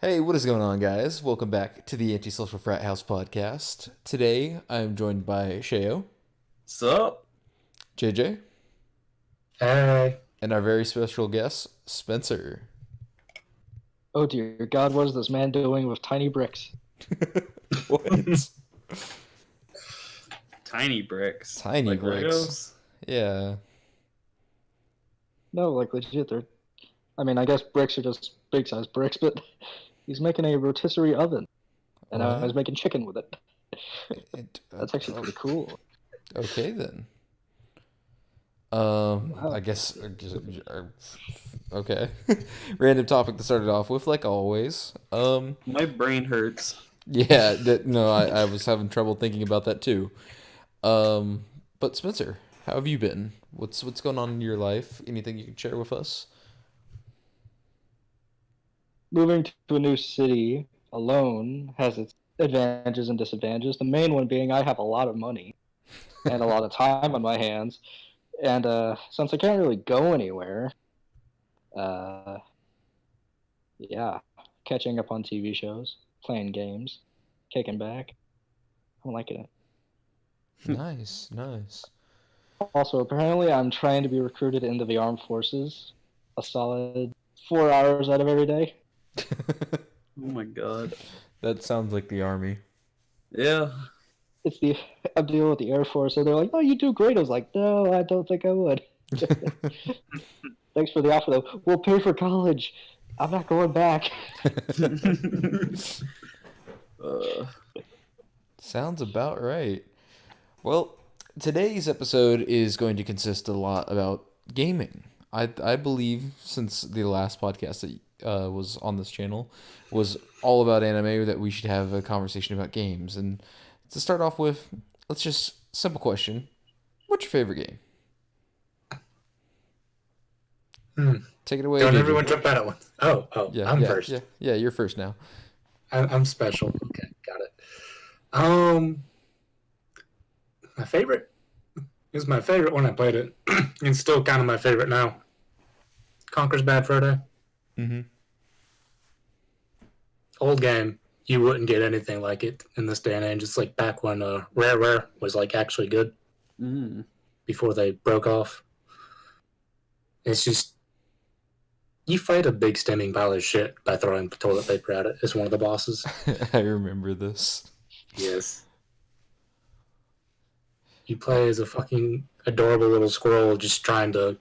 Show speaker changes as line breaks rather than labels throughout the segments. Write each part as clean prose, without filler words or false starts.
Hey, what is going on, guys? Welcome back to the Anti-Social Frat House podcast. Today, I'm joined by Sheo,
Sup?
JJ,
Hey,
and our very special guest, Spencer.
Oh dear God, what is this man doing with tiny bricks?
What?
Tiny bricks.
Tiny
like
bricks.
Legos?
Yeah.
No, like legit, they're. I mean, I guess bricks are just big size bricks, but he's making a rotisserie oven, and I was
What?
making chicken with it. That's actually
Oh,
pretty cool.
okay then.
Wow.
I guess. Okay. Random topic to start it off with, like always.
My brain hurts.
Yeah. No, I was having trouble thinking about that too. But Spencer, how have you been? What's going on in your life? Anything you can share with us?
Moving to a new city alone has its advantages and disadvantages. The main one being I have a lot of money and a lot of time on my hands, and since I can't really go anywhere, uh, yeah, catching up on TV shows, playing games, kicking back. I'm liking it.
Nice, nice.
Also, apparently, I'm trying to be recruited into the armed forces a solid 4 hours out of every day.
Oh my god.
That sounds like the army.
Yeah.
It's the I'm dealing with the Air Force, so they're like, "Oh, you do great." I was like, "No, I don't think I would." Thanks for the offer, though. We'll pay for college. I'm not going back.
uh,
Sounds about right. Well, today's episode is going to consist a lot about gaming. I believe since the last podcast that was on this channel was all about anime, that we should have a conversation about games. And to start off with, let's just simple question: what's your favorite game? Take it away,
don't
JJ.
everyone jump out at once. Oh,
Yeah,
I'm
yeah,
first.
yeah. You're first now.
I'm special. Okay, got it. Um, my favorite is my favorite when I played it. It's still kind of my favorite now. Conker's Bad Fur Day.
Mm-hmm.
Old game. You wouldn't get anything like it in this day and age. It's like back when Rare was like actually good before they broke off. It's just you fight a big steaming pile of shit by throwing toilet paper at it as one of the bosses.
I remember this.
Yes. You play as a fucking adorable little squirrel just trying to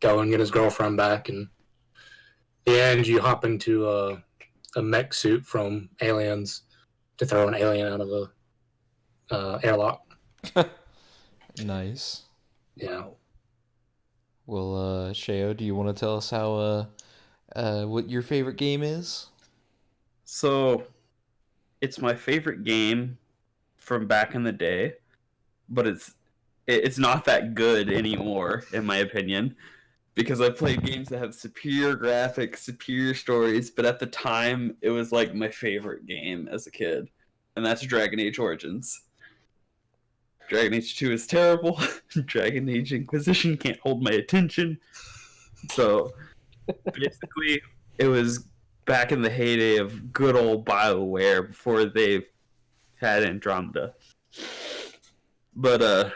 go and get his girlfriend back, and at the end you hop into a mech suit from Aliens to throw an alien out of a airlock.
Nice.
Yeah.
Well, Sheo, do you want to tell us how what your favorite game is?
so, it's my favorite game from back in the day, but it's not that good anymore, in my opinion, because I played games that have superior graphics, superior stories, but at the time, it was like my favorite game as a kid, and that's Dragon Age Origins. Dragon Age 2 is terrible. Dragon Age Inquisition can't hold my attention. So basically, it was back in the heyday of good old BioWare before they had Andromeda. But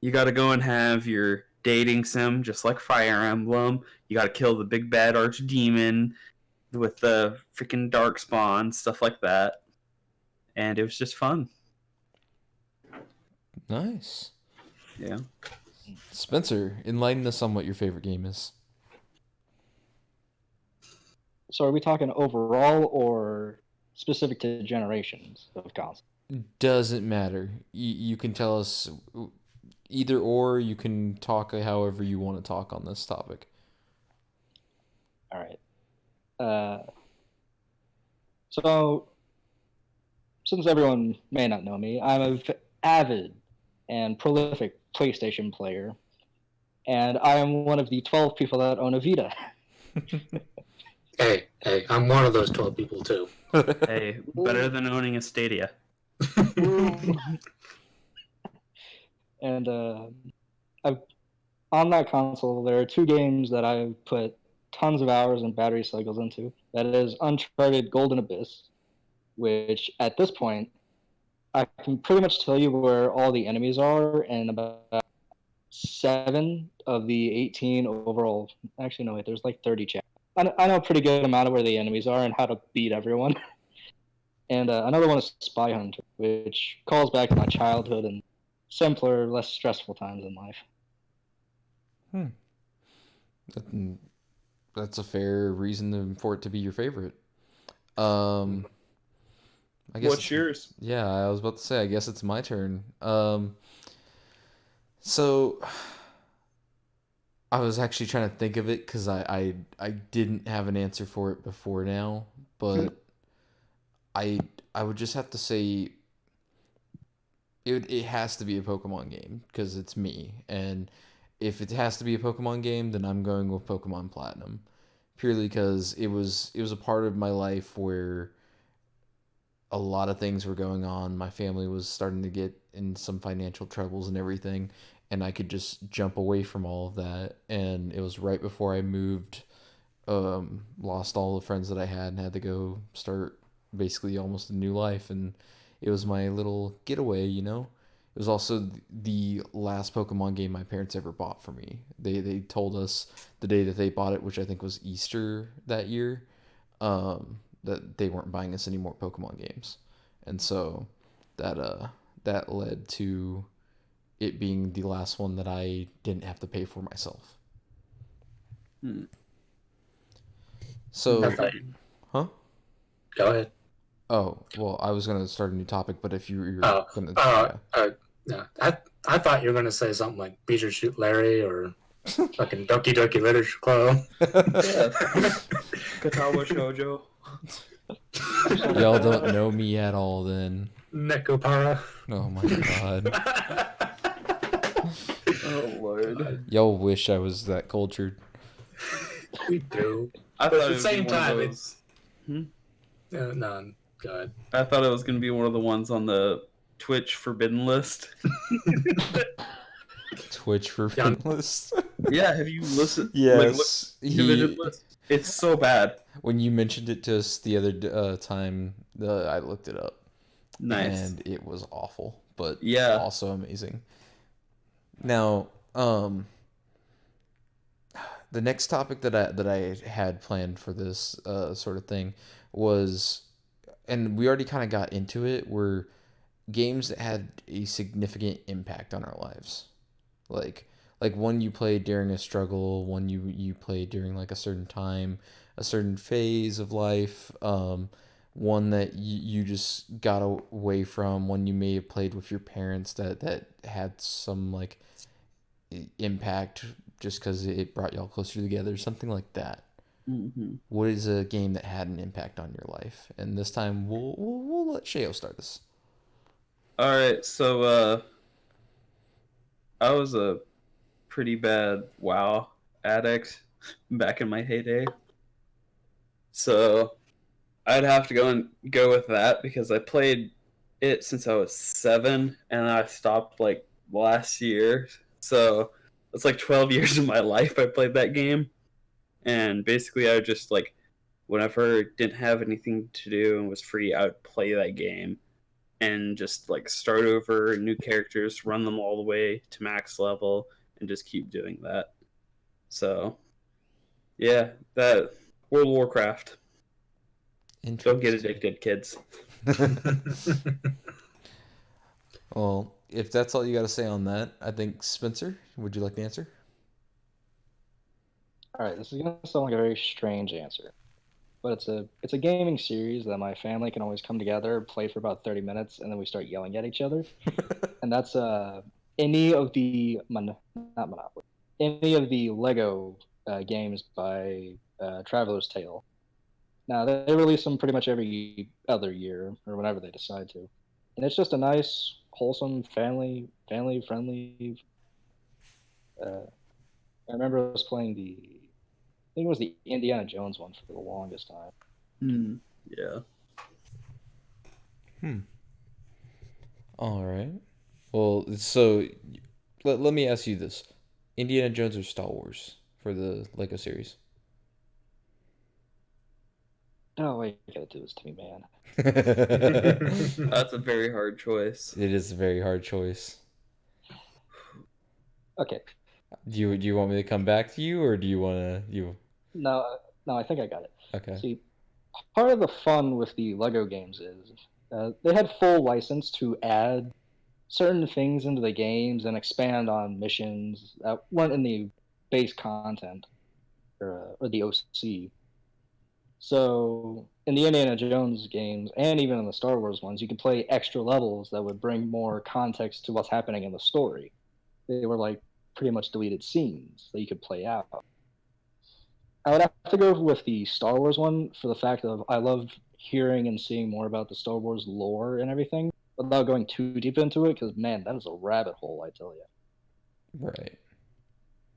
you got to go and have your dating sim, just like Fire Emblem. You got to kill the big bad archdemon with the freaking darkspawn, stuff like that. And it was just fun.
Nice.
Yeah.
Spencer, enlighten us on what your favorite game is.
So, are we talking overall or specific to generations of consoles?
Doesn't matter. You can tell us either or. You can talk however you want to talk on this topic.
All right. So, since everyone may not know me, I'm an avid and prolific PlayStation player, and I am one of the 12 people that own a Vita.
Hey, I'm one of those 12 people too.
Hey, better than owning a Stadia.
And I've, on that console, there are two games that I've put tons of hours and battery cycles into. That is Uncharted Golden Abyss, which at this point, I can pretty much tell you where all the enemies are in about 7 of the 18 overall. Actually, no, wait, there's like 30 chapters. I know a pretty good amount of where the enemies are and how to beat everyone. And another one is Spy Hunter, which calls back to my childhood and simpler, less stressful times in life.
That's a fair for it to be your favorite. I guess
What's yours?
Yeah, I was about to say. I guess it's my turn. So I was actually trying to think of it because I didn't have an answer for it before now, but I I would just have to say it has to be a Pokemon game because it's me, and if it has to be a Pokemon game, then I'm going with Pokemon Platinum, purely because it was a part of my life where a lot of things were going on. My family was starting to get in some financial troubles and everything, and I could just jump away from all of that. And it was right before I moved, lost all the friends that I had and had to go start basically almost a new life. And it was my little getaway, you know? It was also the last Pokemon game my parents ever bought for me. They told us the day that they bought it, which I think was Easter that year, that they weren't buying us any more Pokemon games, and so that led to it being the last one that I didn't have to pay for myself.
Hmm.
So,
I thought
huh?
Go ahead.
Oh, well, I was gonna start a new topic, but if you're
Oh,
gonna,
no. I thought you were gonna say something like Beat or Shoot Larry or fucking Doki Doki Literature Club.
Yeah. Katawa Shoujo.
y'all don't know me at all, then.
Nekopara.
Oh my god,
Oh Lord.
y'all wish I was that cultured.
We do.
I
But
thought
at the
it would
same
be one of
time,
those.
no, go ahead.
I thought it was gonna be one of the ones on the Twitch forbidden list.
Twitch for
Yeah.
list.
Yeah, have you listened?
Yes,
Division list. It's so bad.
when you mentioned it to us the other time, I looked it up.
Nice.
And it was awful, but
Yeah.
also amazing. Now, the next topic that I had planned for this sort of thing was, and we already kind of got into it, were games that had a significant impact on our lives, like one you played during a struggle, one you played during like a certain time, a certain phase of life, one that you just got away from, one you may have played with your parents that had some like impact just because it brought y'all closer together, something like that.
Mm-hmm.
What is a game that had an impact on your life? And this time we'll let Sheo start this.
All right, so I was a pretty bad WoW addict back in my heyday. So I'd have to go with that because I played it since I was 7 and I stopped like last year. So it's like 12 years of my life I played that game. And basically I would just like whenever I didn't have anything to do and was free, I would play that game and just like start over new characters, run them all the way to max level and just keep doing that. So yeah, that World of Warcraft. Don't get addicted, kids.
Well, if that's all you got to say on that, I think Spencer, would you like to answer?
All right, this is gonna sound like a very strange answer, but it's a gaming series that my family can always come together, play for about 30 minutes, and then we start yelling at each other. And that's any of the not Monopoly, any of the Lego games by Traveler's Tale. Now they release them pretty much every other year or whenever they decide to, and it's just a nice, wholesome, family friendly. I remember I was playing I think it was the Indiana Jones one for the longest time.
Yeah.
All right. Well, so let me ask you this: Indiana Jones or Star Wars for the Lego series?
No way you gotta do this to me, man.
That's a very hard choice.
It is a very hard choice.
Okay.
Do you want me to come back to you, or do you want to you?
No, I think I got it.
Okay.
See, part of the fun with the Lego games is they had full license to add certain things into the games and expand on missions that weren't in the base content or the OC. So in the Indiana Jones games and even in the Star Wars ones, you could play extra levels that would bring more context to what's happening in the story. They were like pretty much deleted scenes that you could play out. I would have to go with the Star Wars one for the fact of I love hearing and seeing more about the Star Wars lore and everything without going too deep into it because man, that is a rabbit hole, I tell you.
Right.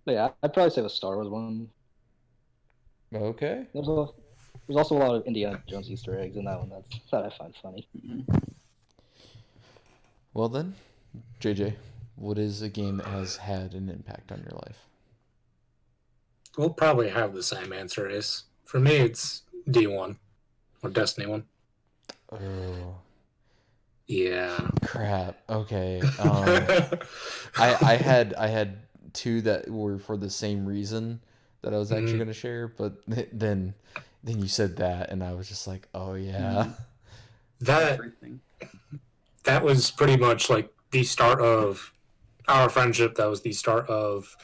But yeah, I'd probably say the Star Wars one.
Okay.
There's also a lot of Indiana Jones Easter eggs in that one that I find funny.
Well then, JJ, what is a game that has had an impact on your life?
We'll probably have the same answer. Is for me, it's D1 or Destiny 1.
Oh
Yeah.
crap. Okay. I had two that were for the same reason that I was actually going to share, but then you said that, and I was just like, oh yeah.
That was pretty much like the start of our friendship. That was the start of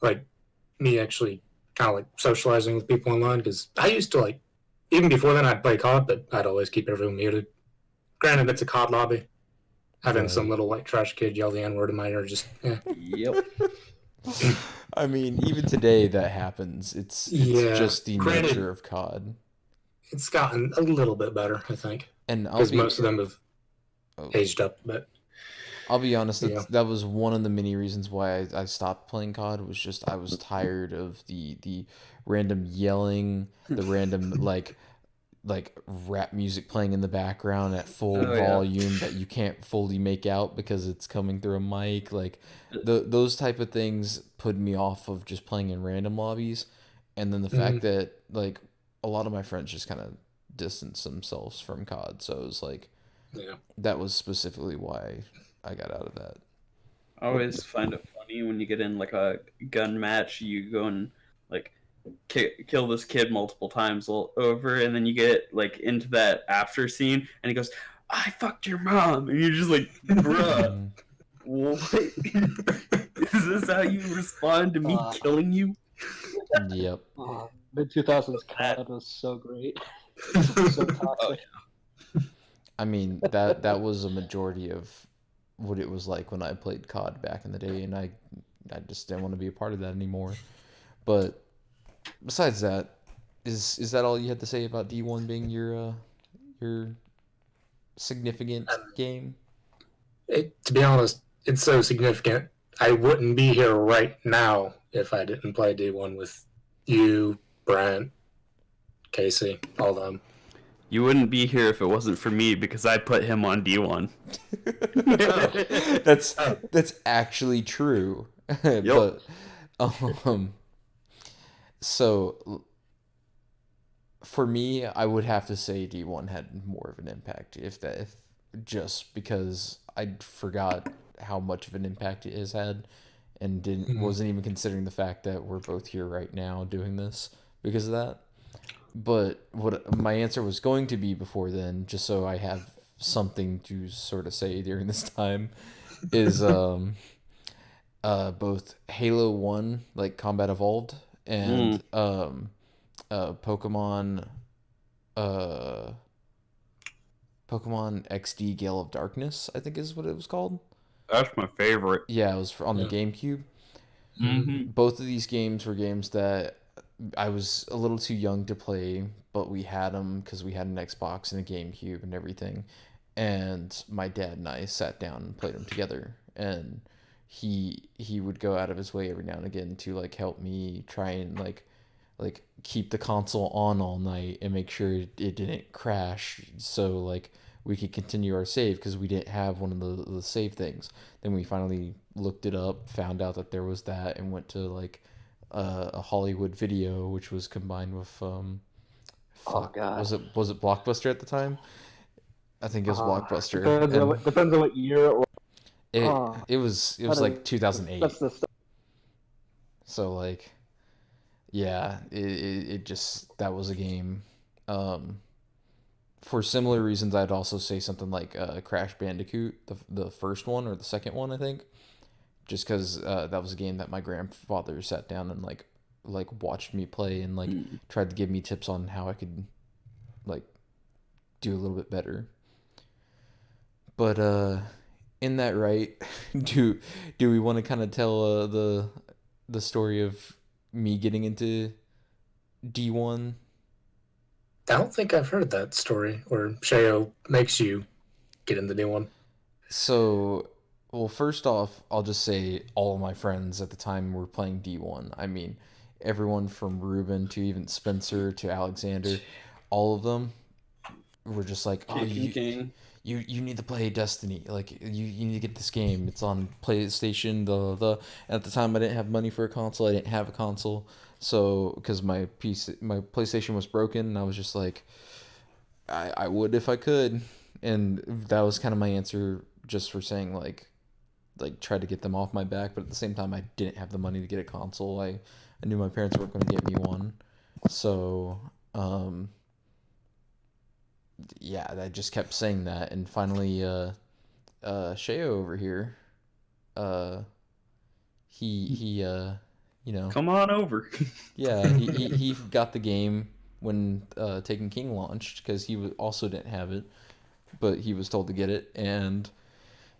like me actually kind of like socializing with people online because I used to like even before then I'd play COD, but I'd always keep everyone muted. Granted, it's a COD lobby. Having some little white trash kid yell the N-word in my ear just
Yep.
I mean, even today that happens. It's just the nature of COD.
It's gotten a little bit better, I think,
and
because most of them have aged up a bit.
I'll be honest, that was one of the many reasons why I stopped playing COD. Was just I was tired of the random yelling, the random like rap music playing in the background at full volume that you can't fully make out because it's coming through a mic. Like those type of things put me off of just playing in random lobbies. And then the fact that like a lot of my friends just kind of distanced themselves from COD. So it was like, that was specifically why I got out of that.
I always find it funny when you get in like a gun match, you go and like kill this kid multiple times over, and then you get like into that after scene, and he goes, "I fucked your mom," and you're just like, "Bruh, what? Is this how you respond to me killing you?"
Yep.
Mid 2000s COD was so great. So toxic.
I mean that was a majority of what it was like when I played COD back in the day, and I just didn't want to be a part of that anymore. But besides that, is that all you had to say about D1 being your significant game?
To be honest, it's so significant. I wouldn't be here right now if I didn't play D1 with you, Brent, Casey, all them.
You wouldn't be here if it wasn't for me because I put him on D1.
That's actually true.
Yep.
But so for me, I would have to say D1 had more of an impact if just because I forgot how much of an impact it has had and wasn't even considering the fact that we're both here right now doing this because of that. But what my answer was going to be before then, just so I have something to sort of say during this time, is both Halo 1, like Combat Evolved, and Pokemon XD Gale of Darkness, I think is what it was called.
That's my favorite.
Yeah, it was on the GameCube. Both of these games were games that I was a little too young to play, but we had them because we had an Xbox and a GameCube and everything. And my dad and I sat down and played them together. And he would go out of his way every now and again to like help me try and like keep the console on all night and make sure it didn't crash. So like we could continue our save because we didn't have one of the save things. Then we finally looked it up, found out that there was that, and went to like a Hollywood Video, which was combined with
Oh
fuck,
god.
was it Blockbuster at the time? I think it was Blockbuster,
Depends on what year it was.
it
Oh,
it
that
was like
is, that's
2008.
the stuff.
So like, yeah, it just that was a game. Um, for similar reasons, I'd also say something like Crash Bandicoot, the first one or the second one, I think, just because that was a game that my grandfather sat down and like watched me play and like
Mm.
tried to give me tips on how I could like do a little bit better. But in that right, do do we want to kind of tell the story of me getting into D1?
I don't think I've heard that story where Sheo makes you get in the new one.
So, well, first off, I'll just say all of my friends at the time were playing D1. I mean, everyone from Ruben to even Spencer to Alexander, all of them were just like, "Oh,
Taken King.
you need to play Destiny. Like you need to get this game. It's on PlayStation. The and at the time I didn't have money for a console. I didn't have a console, so because my PlayStation was broken, and I was just like, I would if I could, and that was kind of my answer just for saying like try to get them off my back. But at the same time, I didn't have the money to get a console. I knew my parents weren't going to get me one, so yeah, I just kept saying that, and finally, Sheo over here, uh, he, you know,
Come on over.
yeah, he got the game when Taken King launched because also didn't have it, but he was told to get it, and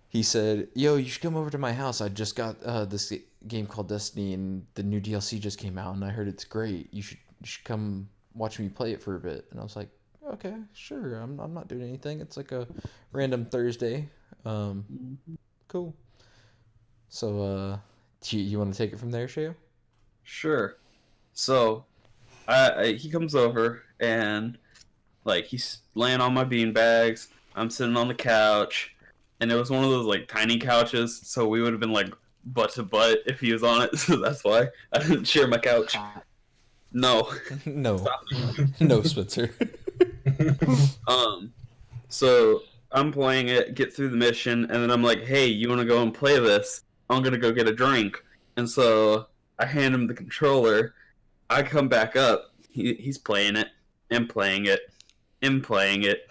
he said, "Yo, you should come over to my house. I just got this game called Destiny, and the new DLC just came out, and I heard it's great. You should come watch me play it for a bit." And I was like, "Okay, sure. I'm not doing anything. It's like a random Thursday. Um, cool." So, do you want to take it from there, Sheo?
Sure. So, he comes over and like he's laying on my bean bags. I'm sitting on the couch, and it was one of those like tiny couches, so we would have been like butt to butt if he was on it. So that's why I didn't share my couch. No,
No,
stop.
no, Spencer.
Um, so I'm playing it, get through the mission, and then I'm like, "Hey, you want to go and play this? I'm gonna go get a drink." And so I hand him the controller. I come back up. He's playing it and playing it and playing it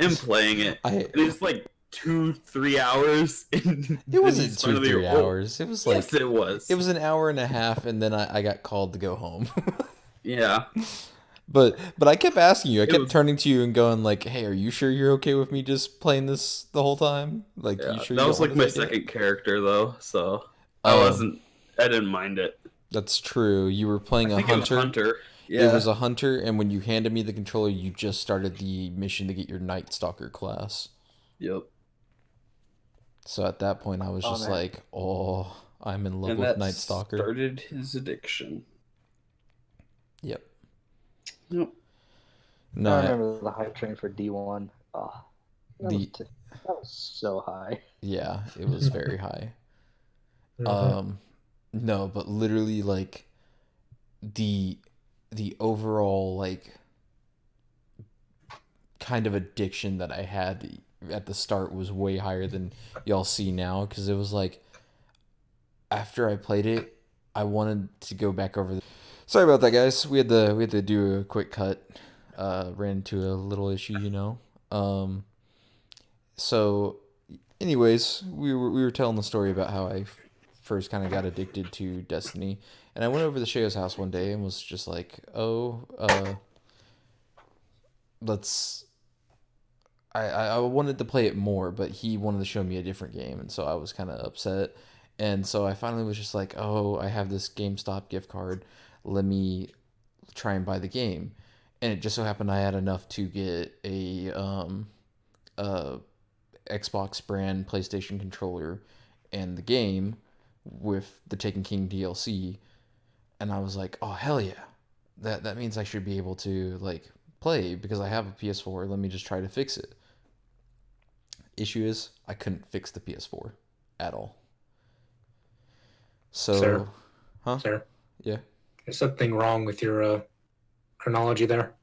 and playing it.
I
And it's like 2-3 hours. And
It
then
wasn't
he's
two,
finally,
3 hours. It was like
yes, it was.
it was an hour and a half, and then I got called to go home.
Yeah,
But I kept asking you. I
it
kept
was.
turning to you and going like, "Hey, are you sure you're okay with me just playing this the whole time? Like, you
Yeah,
sure
that
you don't
was
want
like
to
my
take it?"
second character though, so I
Oh,
wasn't. I didn't mind it.
that's true. You were
I
playing a
think it was
hunter.
Hunter.
It
Yeah.
was a hunter, and when you handed me the controller, you just started the mission to get your Night Stalker class.
Yep.
So at that point, I was
Oh
just
man.
like, "Oh, I'm in love
And
with
that
Night Stalker."
started his addiction.
Yep.
Yep.
No,
I remember the hype train for D1. Oh,
the
that was so high.
yeah, it was very high.
Mhm.
No, but literally like the the overall like kind of addiction that I had at the start was way higher than y'all see now because it was like after I played it, I wanted to go back over. Sorry about that, guys. We had to do a quick cut. Ran into a little issue, you know. Um, so, anyways, we were telling the story about how I first kind of got addicted to Destiny, and I went over to Sheo's house one day and was just like, "Oh, let's." I wanted to play it more, but he wanted to show me a different game, and so I was kind of upset. And so I finally was just like, "Oh, I have this GameStop gift card. Let me try and buy the game." And it just so happened I had enough to get a Xbox brand PlayStation controller and the game with the Taken King DLC, and I was like, "Oh, hell yeah. That means I should be able to like play because I have a PS4. Let me just try to fix it." Issue is I couldn't fix the PS4 at all.
Sir,
So, huh?
sir,
Yeah.
there's something wrong with your chronology there.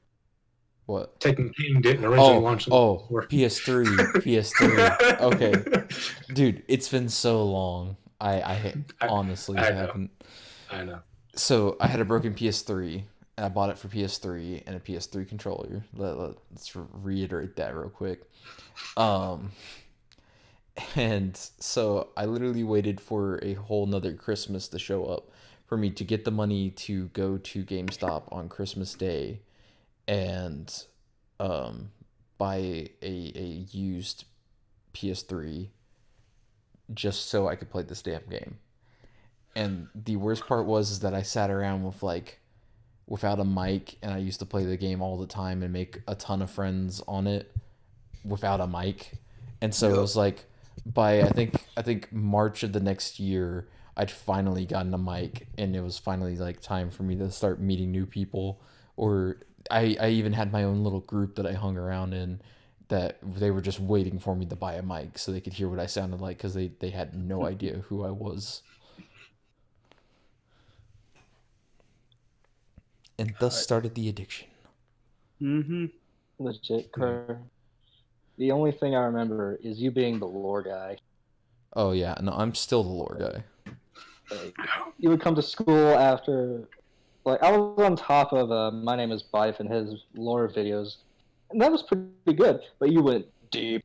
What?
Taken King didn't originally launch on
PS3, PS3. Okay, dude, it's been so long. I honestly
I know.
haven't.
I know.
So I had a broken PS3, and I bought it for PS3 and a PS3 controller. Let's reiterate that real quick. Um, and so I literally waited for a whole nother Christmas to show up for me to get the money to go to GameStop on Christmas Day and buy a used PS3 just so I could play this damn game. And the worst part was is that I sat around with without a mic, and I used to play the game all the time and make a ton of friends on it without a mic. And so it was like by I think March of the next year I'd finally gotten a mic, and it was finally like time for me to start meeting new people. Or I even had my own little group that I hung around in that they were just waiting for me to buy a mic so they could hear what I sounded like because they had no idea who I was. And thus started the addiction.
Mm-hmm.
Legit, Kerr. The only thing I remember is you being the lore guy.
Oh yeah, no, I'm still the lore guy.
Like, you would come to school after, like, I was on top of My Name is Bife and his lore videos, and that was pretty good. But you went deep.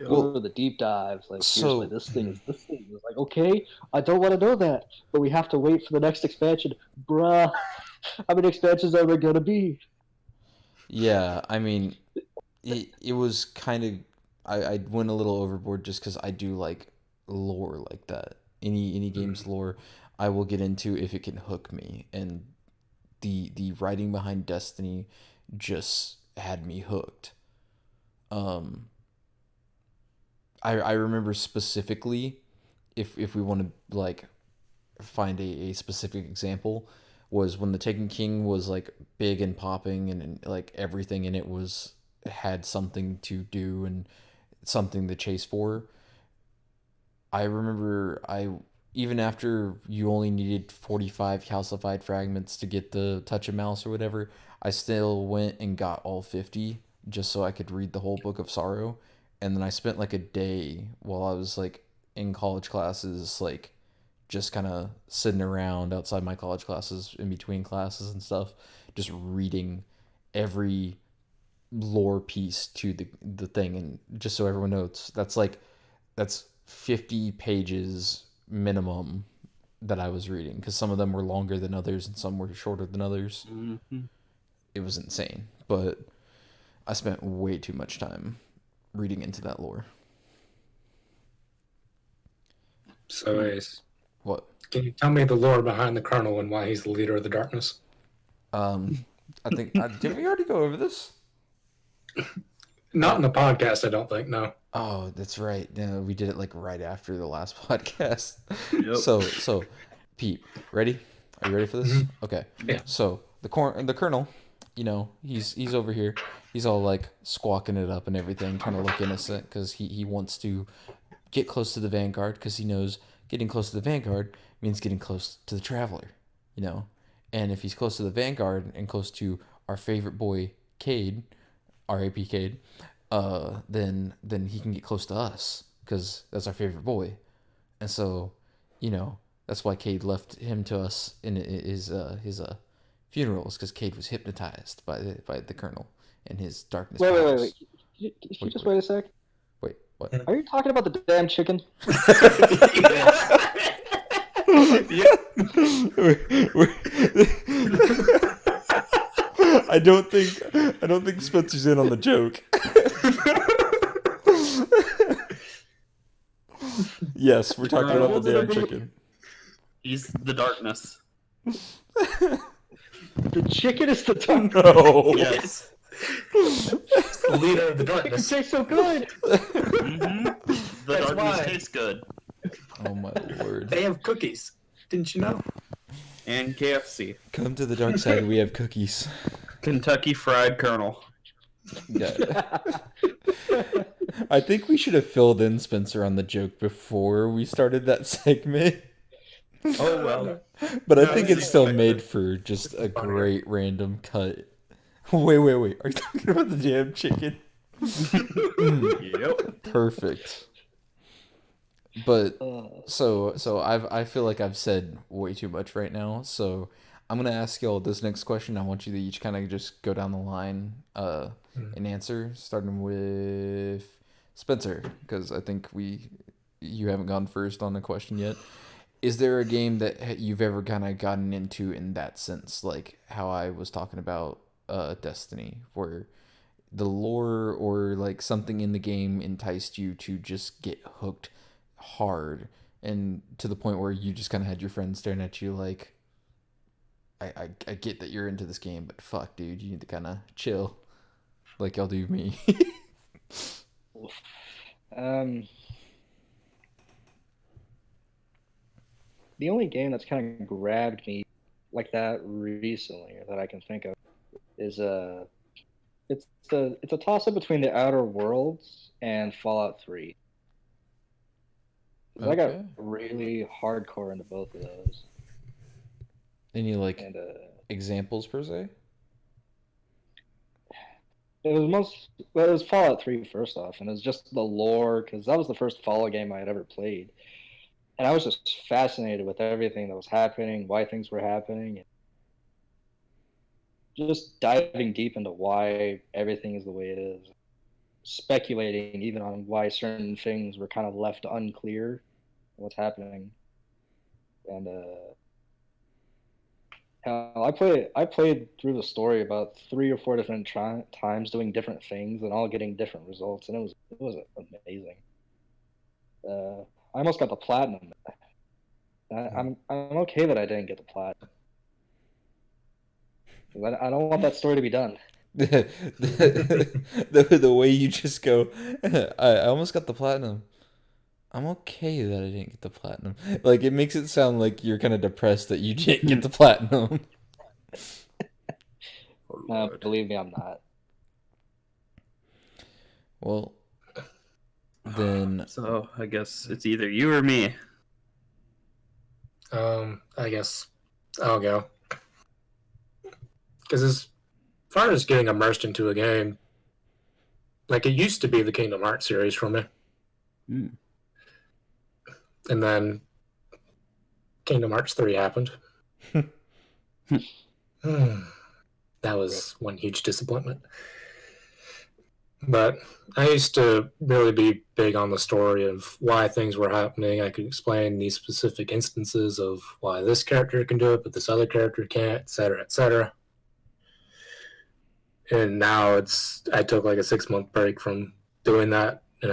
Well,
The deep dives. Like,
so-
here's why this thing is this thing. It was like, okay, I don't want to know that, but we have to wait for the next expansion, bruh. How many expansions are there gonna be?
Yeah, I mean, it was kind of I went a little overboard just because I do like lore like that. Any game's lore, I will get into if it can hook me, and the writing behind Destiny just had me hooked. I remember specifically, if we want to like find a specific example, was when the Taken King was like big and popping, and like everything in it was had something to do and something to chase for. I remember I even after you only needed 45 calcified fragments to get the touch of mouse or whatever, I still went and got all 50 just so I could read the whole book of sorrow. And then I spent like a day while I was like in college classes, like just kind of sitting around outside my college classes in between classes and stuff, just reading every lore piece to the thing. And just so everyone knows, that's 50 pages minimum that I was reading, because some of them were longer than others and some were shorter than others.
Mm-hmm.
It was insane, but I spent way too much time reading into that lore.
So, Ace,
What?
can you tell me the lore behind the Colonel and why he's the leader of the darkness?
I think did we already go over this?
Not in the podcast, I don't think. No.
Oh, that's right. No, we did it like right after the last podcast.
Yep.
So, Pete, ready? Are you ready for this? Okay.
Yeah.
So the Colonel, you know, he's over here. He's all like squawking it up and everything, trying to look innocent because he wants to get close to the Vanguard because he knows getting close to the Vanguard means getting close to the Traveler, you know. And if he's close to the Vanguard and close to our favorite boy Cade, R.A.P. Cade, then he can get close to us because that's our favorite boy. And so, you know, that's why Cade left him to us in his funerals, because Cade was hypnotized by the Colonel and his darkness.
Wait.
powers.
Can you just wait a sec?
Wait, what?
Are you talking about the damn chicken?
I don't think Spencer's in on the joke. Yes, we're talking about the damn chicken.
He's the darkness.
The chicken is the tongue.
No.
Yes.
The leader of the
It
darkness.
tastes so good.
Mm-hmm. The
That's
darkness
why.
tastes good.
Oh my lord.
They have cookies. Didn't you know?
And KFC.
Come to the dark side. We have cookies.
Kentucky Fried Colonel.
Yeah. I think we should have filled in Spencer on the joke before we started that segment.
Oh well.
But I
No,
think
this
it's
is
still
like
made
the-
for just a
funnier.
great random cut Wait. Are you talking about the damn chicken?
Yep.
Perfect. But
Uh,
so I feel like I've said way too much right now. So I'm gonna ask y'all this next question. I want you to each kind of just go down the line and answer, starting with Spencer, because I think you haven't gone first on the question yet. Is there a game that you've ever kind of gotten into in that sense, like how I was talking about Destiny, where the lore or like something in the game enticed you to just get hooked hard and to the point where you just kind of had your friends staring at you like, I get that you're into this game, but fuck, dude, you need to kind of chill, like y'all do me.
um, the only game that's kind of grabbed me like that recently, or that I can think of, is it's a toss up between the Outer Worlds and Fallout 3. 'Cause I got
Okay.
really hardcore into both of those,
Any like
and
examples per se?
it was Fallout 3 first off, and it was just the lore because that was the first Fallout game I had ever played, and I was just fascinated with everything that was happening, why things were happening, and just diving deep into why everything is the way it is, speculating even on why certain things were kind of left unclear, what's happening, and I played through the story about 3 or 4 different times, doing different things and all getting different results, and it was amazing. I almost got the platinum. I'm okay that I didn't get the platinum. I don't want that story to be done.
The way you just go, I almost got the platinum. I'm okay that I didn't get the platinum. Like it makes it sound like you're kind of depressed that you didn't get the platinum.
Believe me, I'm not.
Well, then
So I guess it's either you or me.
I guess I'll go. Because as far as getting immersed into a game, like it used to be the Kingdom Hearts series for me.
Mm.
And then Kingdom Hearts 3 happened. That was one huge disappointment. But I used to really be big on the story of why things were happening. I could explain these specific instances of why this character can do it, but this other character can't, etc., etc. And now I took like a 6-month break from doing that, and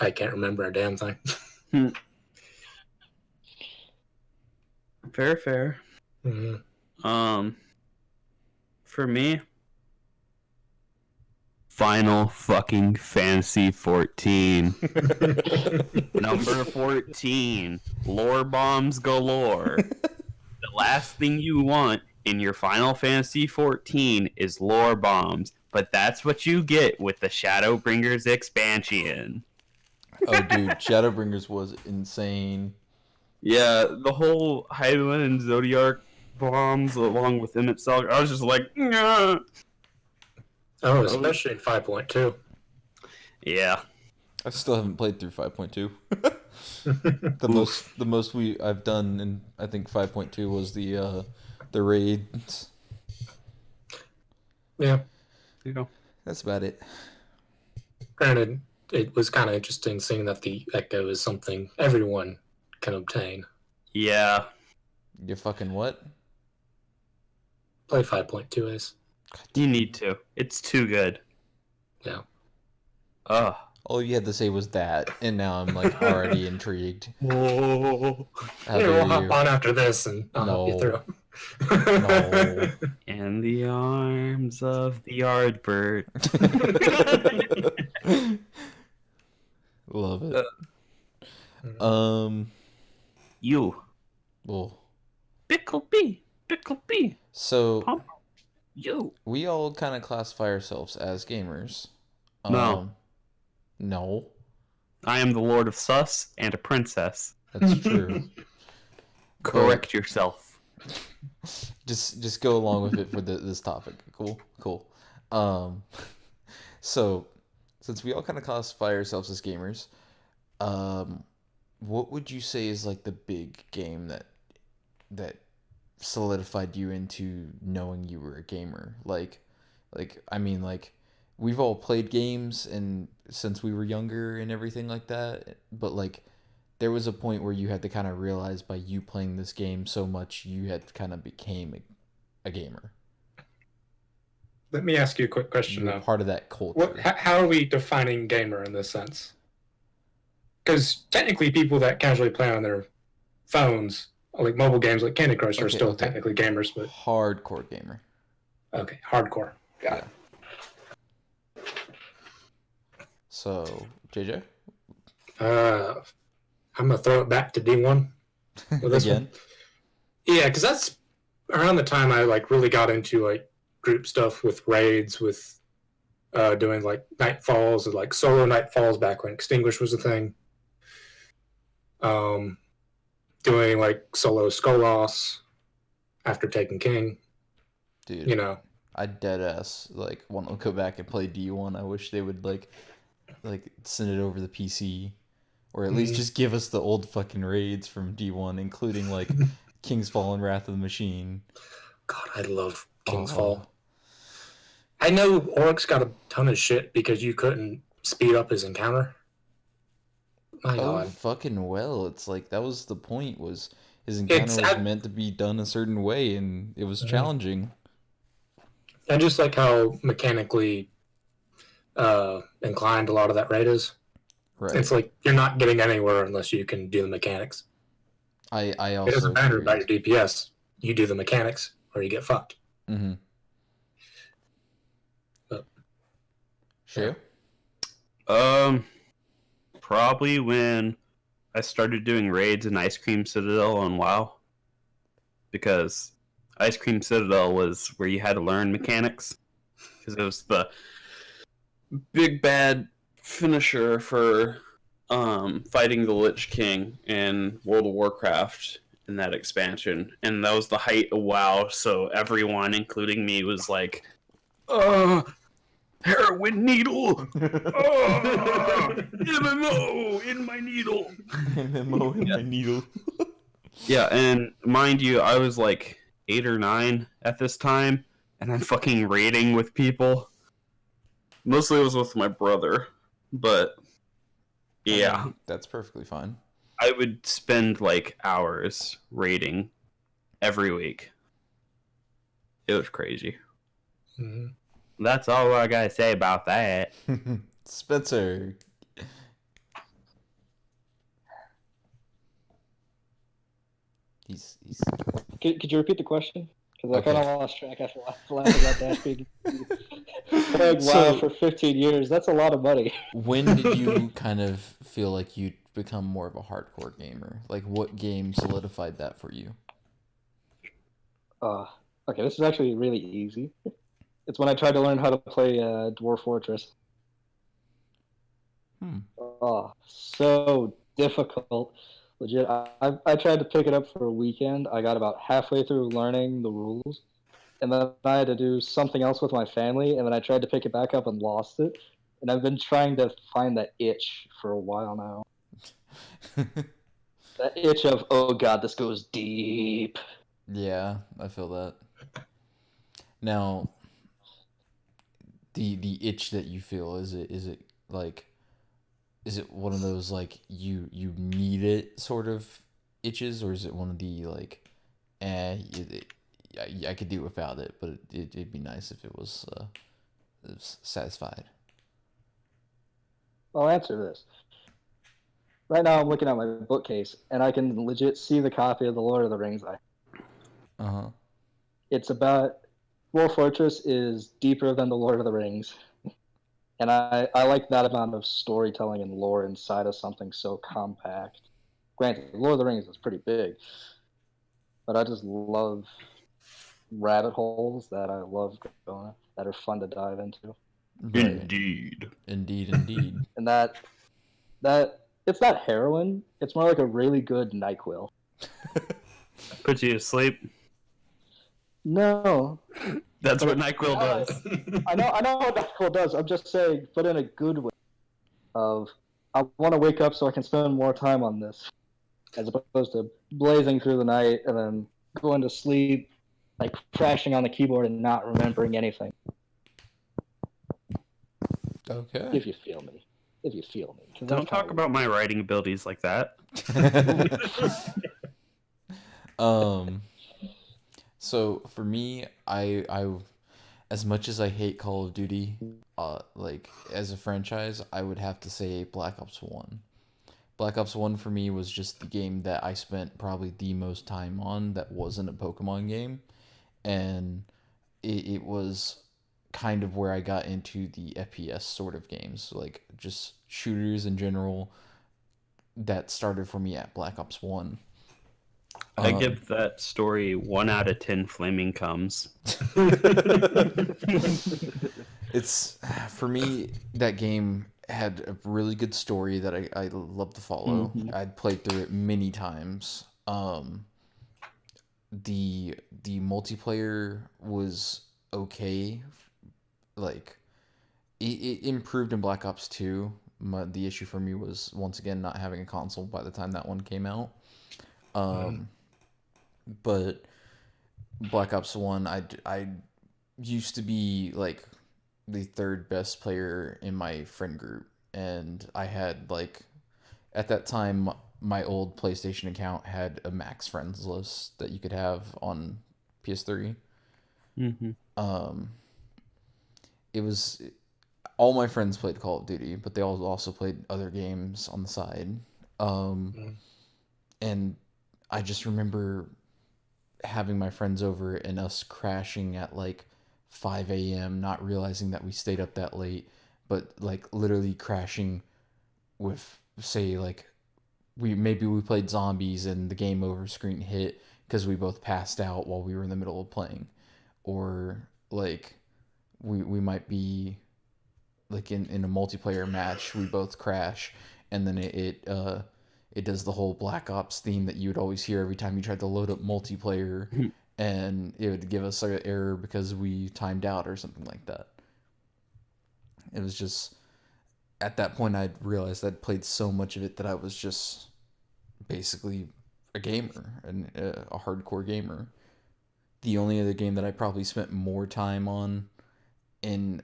I can't remember a damn thing.
Fair.
Mm-hmm.
For me, Final fucking Fantasy 14. Number 14. Lore bombs galore. The last thing you want in your Final Fantasy 14 is lore bombs, but that's what you get with the Shadowbringers expansion.
oh dude, Shadowbringers was insane.
Yeah, the whole Highland and Zodiac bombs along with Emmett Stalker, I was just like, nah.
Oh, especially in 5.2.
Yeah.
I still haven't played through 5.2. The most I've done in I think 5.2 was the raids.
Yeah.
You go.
That's about it.
Granted, it was kind of interesting seeing that the Echo is something everyone can obtain.
Yeah.
You fucking what?
Play 5.2 Ace.
You need to. It's too good.
Yeah.
Ugh.
All you had to say was that, and now I'm like already intrigued.
Whoa.
How
Yeah, we'll
dare
hop
you?
on after this and I'll help you through.
No.
In the arms of the Yardbird.
Love it.
You.
Well,
Bickleby.
so
Pump. You.
we all kind of classify ourselves as gamers.
No.
No,
I am the Lord of Sus and a princess.
that's true.
Correct yourself.
Just go along with it for this topic. Cool. Um, so since we all kind of classify ourselves as gamers, um, what would you say is like the big game that solidified you into knowing you were a gamer? Like I mean, like we've all played games and since we were younger and everything like that, but like there was a point where you had to kind of realize by you playing this game so much you had kind of became a gamer.
Let me ask you a quick question
You were
though.
part of that culture.
How are we defining gamer in this sense? Because technically, people that casually play on their phones, like mobile games like Candy Crush, are still technically gamers, but
Hardcore gamer.
okay, hardcore. Got it.
So, JJ?
I'm gonna throw it back to D1 with this
Again?
one. Yeah, because that's around the time I like really got into like group stuff with raids, with doing like nightfalls and like solo nightfalls back when Extinguish was a thing. Doing like solo Skolos after taking King.
Dude,
You know,
I dead ass like want to go back and play D1. I wish they would like send it over the PC, or at least just give us the old fucking raids from D1, including like King's Fall and Wrath of the Machine.
God, I love King's Fall. I know Oryx got a ton of shit because you couldn't speed up his encounter. My God.
Fucking well. It's like that was the point, was his encounter was meant to be done a certain way and it was challenging.
And just like how mechanically inclined a lot of that raid is.
Right.
It's like you're not getting anywhere unless you can do the mechanics.
I also
it doesn't matter about your DPS. You do the mechanics or you get fucked.
Mm-hmm. Sheo?
Probably when I started doing raids in Ice Cream Citadel on WoW. Because Ice Cream Citadel was where you had to learn mechanics. Because it was the big bad finisher for fighting the Lich King in World of Warcraft in that expansion. And that was the height of WoW, so everyone, including me, was like, heroin needle! MMO in my needle!
MMO in my needle.
Yeah, and mind you, I was like 8 or 9 at this time, and I'm fucking raiding with people. Mostly it was with my brother, but yeah.
That's perfectly fine.
I would spend like hours raiding every week. It was crazy.
Mm-hmm.
That's all I gotta say about that.
Spencer. He's
Could you repeat the question? Because I kind of lost track after laughing about that. Playing WoW for 15 years, that's a lot of money.
When did you kind of feel like you'd become more of a hardcore gamer? Like, what game solidified that for you?
Okay, this is actually really easy. It's when I tried to learn how to play Dwarf Fortress. Oh, so difficult. Legit, I tried to pick it up for a weekend. I got about halfway through learning the rules, and then I had to do something else with my family, and then I tried to pick it back up and lost it. And I've been trying to find that itch for a while now. That itch of, oh god, this goes deep.
Yeah, I feel that. Now, the itch that you feel, is it like, is it one of those like you need it sort of itches, or is it one of the like, I could do without it, but it'd be nice if it was satisfied?
I'll answer this. Right now I'm looking at my bookcase, and I can legit see the copy of The Lord of the Rings. It's about... Dwarf Fortress is deeper than The Lord of the Rings. And I like that amount of storytelling and lore inside of something so compact. Granted, The Lord of the Rings is pretty big, but I just love rabbit holes that I love going, that are fun to dive into.
Right.
Indeed.
And
that it's not heroin. It's more like a really good NyQuil.
Puts you to sleep.
No.
That's
But
what NyQuil does.
I know what NyQuil does. I'm just saying, but in a good way. Of I want to wake up so I can spend more time on this, as opposed to blazing through the night and then going to sleep, like crashing on the keyboard and not remembering anything.
Okay.
If you feel me.
Don't talk about my writing abilities like that.
So for me, I as much as I hate Call of Duty, like as a franchise, I would have to say Black Ops 1. Black Ops 1 for me was just the game that I spent probably the most time on that wasn't a Pokemon game. And it was kind of where I got into the FPS sort of games, like just shooters in general. That started for me at Black Ops 1.
I give that story 1 out of 10 flaming comes.
It's, for me, that game had a really good story that I love to follow. I'd played through it many times. The multiplayer was okay. Like, it improved in Black Ops 2. The issue for me was, once again, not having a console by the time that one came out. But Black Ops 1, I used to be, like, the third best player in my friend group. And I had, like, at that time, my old PlayStation account had a max friends list that you could have on PS3. It was all my friends played Call of Duty, but they all also played other games on the side. And I just remember having my friends over and us crashing at like 5 a.m., not realizing that we stayed up that late, but like literally crashing with, say, like we played zombies and the game over screen hit because we both passed out while we were in the middle of playing. Or like we might be like in a multiplayer match, we both crash, and then it does the whole Black Ops theme that you would always hear every time you tried to load up multiplayer, and it would give us an error because we timed out or something like that. It was just, at that point I'd realized I'd played so much of it that I was just basically a gamer and a hardcore gamer. The only other game that I probably spent more time on in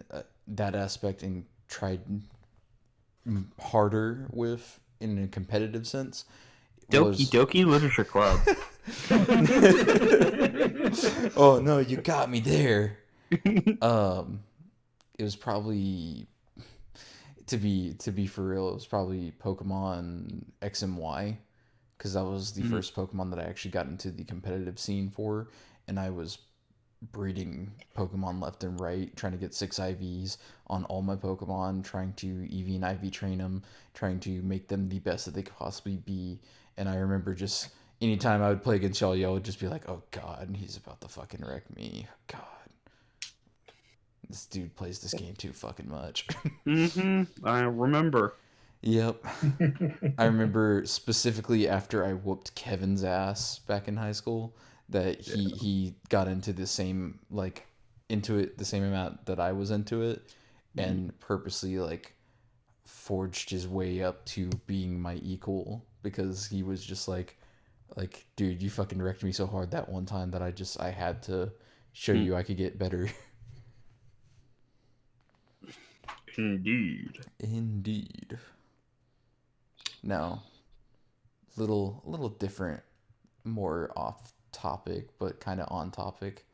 that aspect and tried harder with in a competitive sense
Doki Doki Literature Club.
Oh no, you got me there. It was probably, to be for real, it was probably Pokemon X and Y, because that was the first Pokemon that I actually got into the competitive scene for, and I was breeding Pokemon left and right, trying to get 6 IVs on all my Pokemon, trying to EV and IV train them, trying to make them the best that they could possibly be. And I remember just anytime I would play against Sheo, I would just be like, oh god, he's about to fucking wreck me. God. This dude plays this game too fucking much.
I remember.
Yep. I remember specifically after I whooped Kevin's ass back in high school that he got into the same, like, into it the same amount that I was into it, and purposely, like, forged his way up to being my equal, because he was just like, dude, you fucking wrecked me so hard that one time that I had to show you I could get better. Indeed. Now, little different, more off topic, but kind of on topic.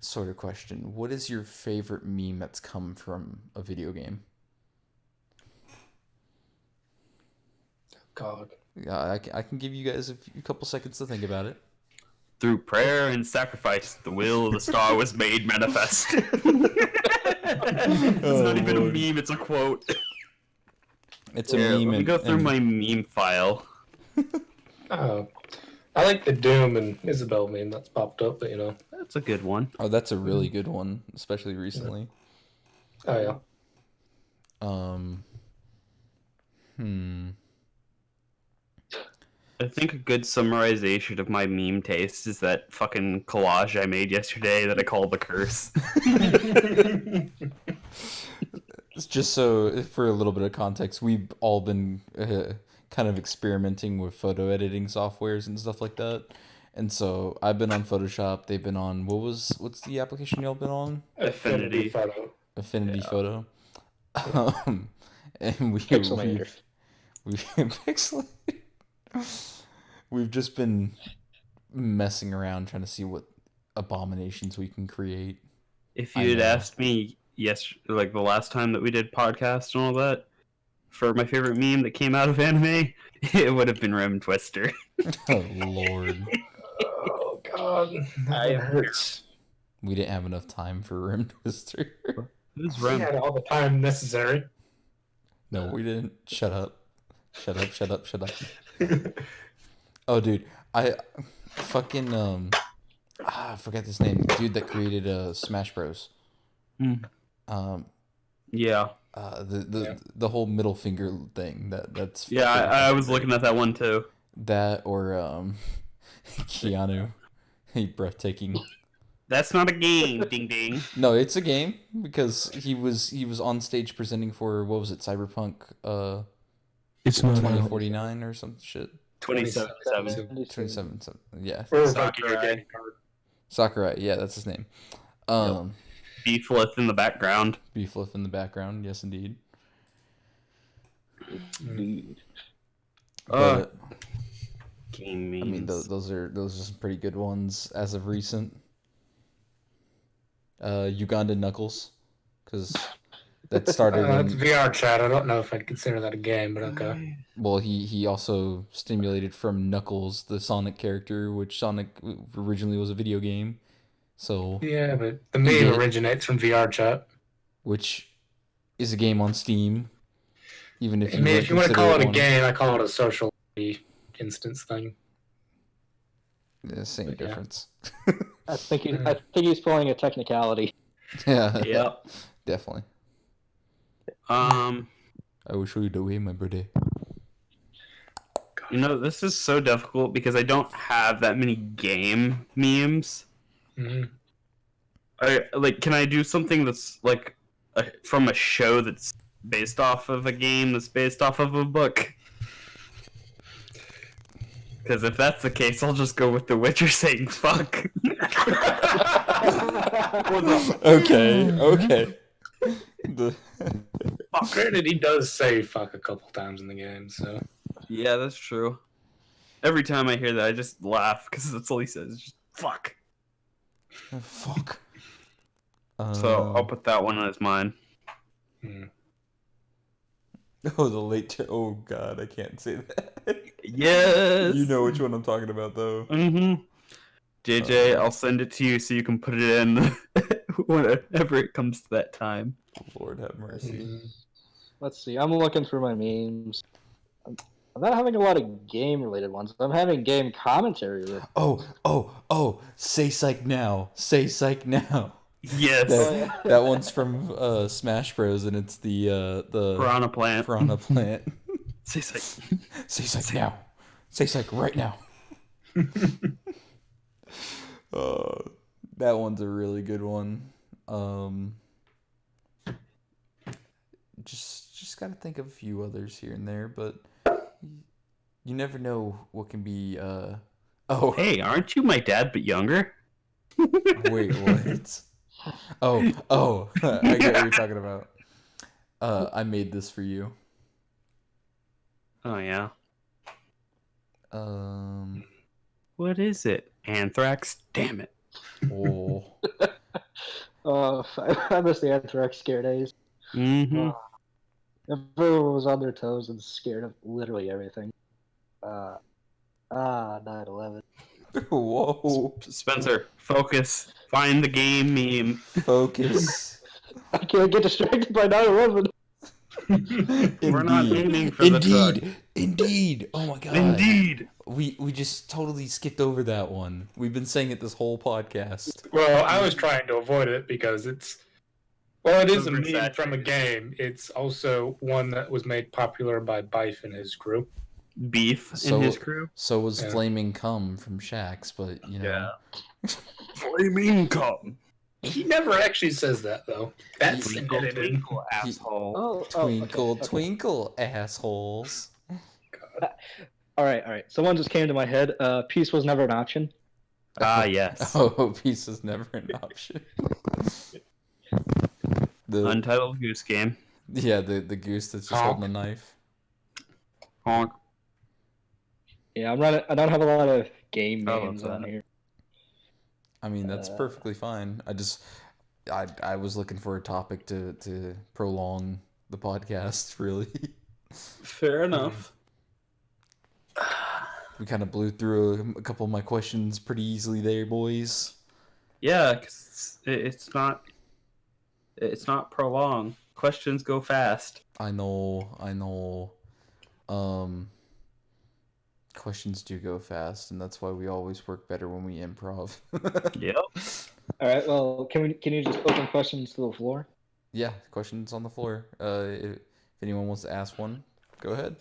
Sort of question. What is your favorite meme that's come from a video game?
God.
I can give you guys a couple seconds to think about it.
Through prayer and sacrifice, the will of the star was made manifest. It's not even a meme, it's a quote.
It's a meme.
Let me go through my meme file.
Oh, I like the Doom and Isabel meme that's popped up, but
That's a good one.
Oh, that's a really good one, especially recently.
Oh yeah.
I think a good summarization of my meme taste is that fucking collage I made yesterday that I called the curse.
It's just so, for a little bit of context, we've all been kind of experimenting with photo editing softwares and stuff like that. And so I've been on Photoshop. They've been on what's the application y'all been on?
Affinity.
Photo.
Affinity
Yeah.
Photo. And
Pixelator.
we've Pixelator. We've just been messing around trying to see what abominations we can create.
If
I
you had
know.
asked me like the last time that we did podcast and all that, for my favorite meme that came out of anime, it would have been Rim Twister.
Oh Lord,
Oh God, that hurts.
we didn't have enough time for Rim Twister.
Who's
We
Rim?
had all the time necessary.
No, we didn't. Shut up. Shut up. Shut up. Shut up. Oh, dude, I fucking I forgot his name. The dude that created Smash Bros.
Mm.
Um,
Yeah.
the whole middle finger thing. That's
Yeah, I was looking at that one too.
that or Keanu, he breathtaking.
That's not a game, ding ding.
No, it's a game because he was on stage presenting for what was it, Cyberpunk
It's
2049 or some shit.
27.
27, yeah.
Or
Sakurai.
Sakurai, yeah, that's his name.
Beeflith in the background.
Beeflith in the background, yes indeed.
Dude.
But,
Game memes.
I mean, those are some pretty good ones as of recent. Uganda Knuckles, because that started
It's VR chat. I don't know if I'd consider that a game, but okay.
well, he also stimulated from Knuckles, the Sonic character, which Sonic originally was a video game. So,
Yeah, but the meme originates from VR chat.
which is a game on Steam. Even if
I
you,
mean, if you want to call it a
one,
game, I call it a social instance thing.
yeah, same
But yeah.
difference.
I think he's pulling a technicality.
Yeah,
Yep.
definitely.
I
I will show you the way, my brother.
this is so difficult because I don't have that many game memes.
Mm-hmm.
Can I do something that's like from a show that's based off of a game that's based off of a book? Because if that's the case, I'll just go with The Witcher saying fuck.
Okay.
Granted, he does say fuck a couple times in the game, so.
Yeah, that's true. Every time I hear that, I just laugh because that's all he says. It's just fuck.
Fuck.
So I'll put that one as mine.
Hmm.
Oh, the late. Oh God, I can't say that.
Yes.
You know which one I'm talking about, though.
Mm-hmm. JJ, I'll send it to you so you can put it in whenever it comes to that time.
Lord have mercy.
Let's see. I'm looking through my memes. I'm not having a lot of game-related ones. I'm having game commentary.
Oh! Say psych now. Say psych now.
Yes.
That one's from Smash Bros. And it's the
Piranha Plant.
Piranha Plant.
Say psych.
Say psych now. Say psych right now. That one's a really good one. Just gotta think of a few others here and there, but you never know what can be. Oh,
Hey, aren't you my dad but younger?
wait, what? Oh, I get what you're talking about. I made this for you.
Oh yeah.
What
is it? Anthrax? Damn it.
Oh,
I miss the Anthrax scare days.
Mm-hmm.
Everyone was on their toes and scared of literally everything. 9/11.
whoa!
Spencer, focus. Find the game meme.
Focus.
I can't get distracted by 9/11.
We're not aiming for the truck.
Indeed. Oh my God.
Indeed.
We just totally skipped over that one. We've been saying it this whole podcast.
Well, I was trying to avoid it because it is a meme
Oversaturated.
from a game. It's also one that was made popular by Bife and his crew.
beef
So
in his crew.
so was
Yeah.
Flaming Cum from Shax, but you know.
Flaming cum.
He never actually says that though. That's
Twinkle,
edited.
twinkle, asshole.
Twinkle,
okay.
twinkle, assholes.
All right. Someone just came to my head. Peace was never an option.
Ah, yes.
Oh, peace is never an option. The
Untitled Goose Game.
the goose that's just holding a knife.
Honk.
Yeah, I'm running. I don't have a lot of game
I love
names on
that.
here.
I mean, that's perfectly fine. I was looking for a topic to prolong the podcast, really.
Fair enough.
We kind of blew through a couple of my questions pretty easily there, boys.
Yeah, because it's not prolonged. Questions go fast.
I know. Questions do go fast, and that's why we always work better when we improv.
Yep.
All right. Well, can you just open questions to the floor?
Yeah, questions on the floor. If anyone wants to ask one, go ahead.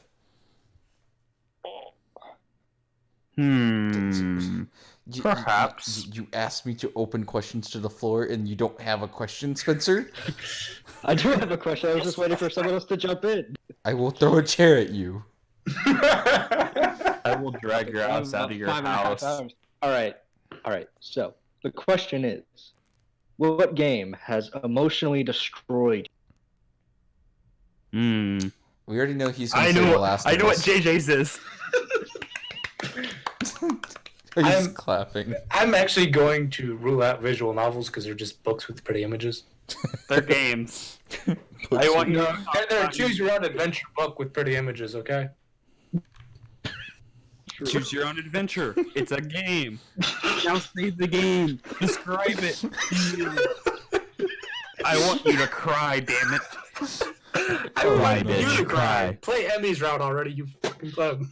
Perhaps.
You asked me to open questions to the floor, and you don't have a question, Spencer?
I do have a question. I was just waiting for someone else to jump in.
I will throw a chair at you.
I will drag your ass out of your
5.5
house.
hours. All right. So the question is, what game has emotionally destroyed
Hmm.
We already know he's going
I
to say
know.
The Last
I
of
know what
Us.
JJ's is.
He's
I'm-
clapping.
I'm actually going to rule out visual novels because they're just books with pretty images.
They're games. I want you to
They're a choose-your-own adventure book with pretty images, okay?
choose your own adventure. It's a game. Now say the game. Describe it. I want you to cry, damn it.
I
Oh,
want
no.
you to cry. Play Emmy's route already, you fucking pleb.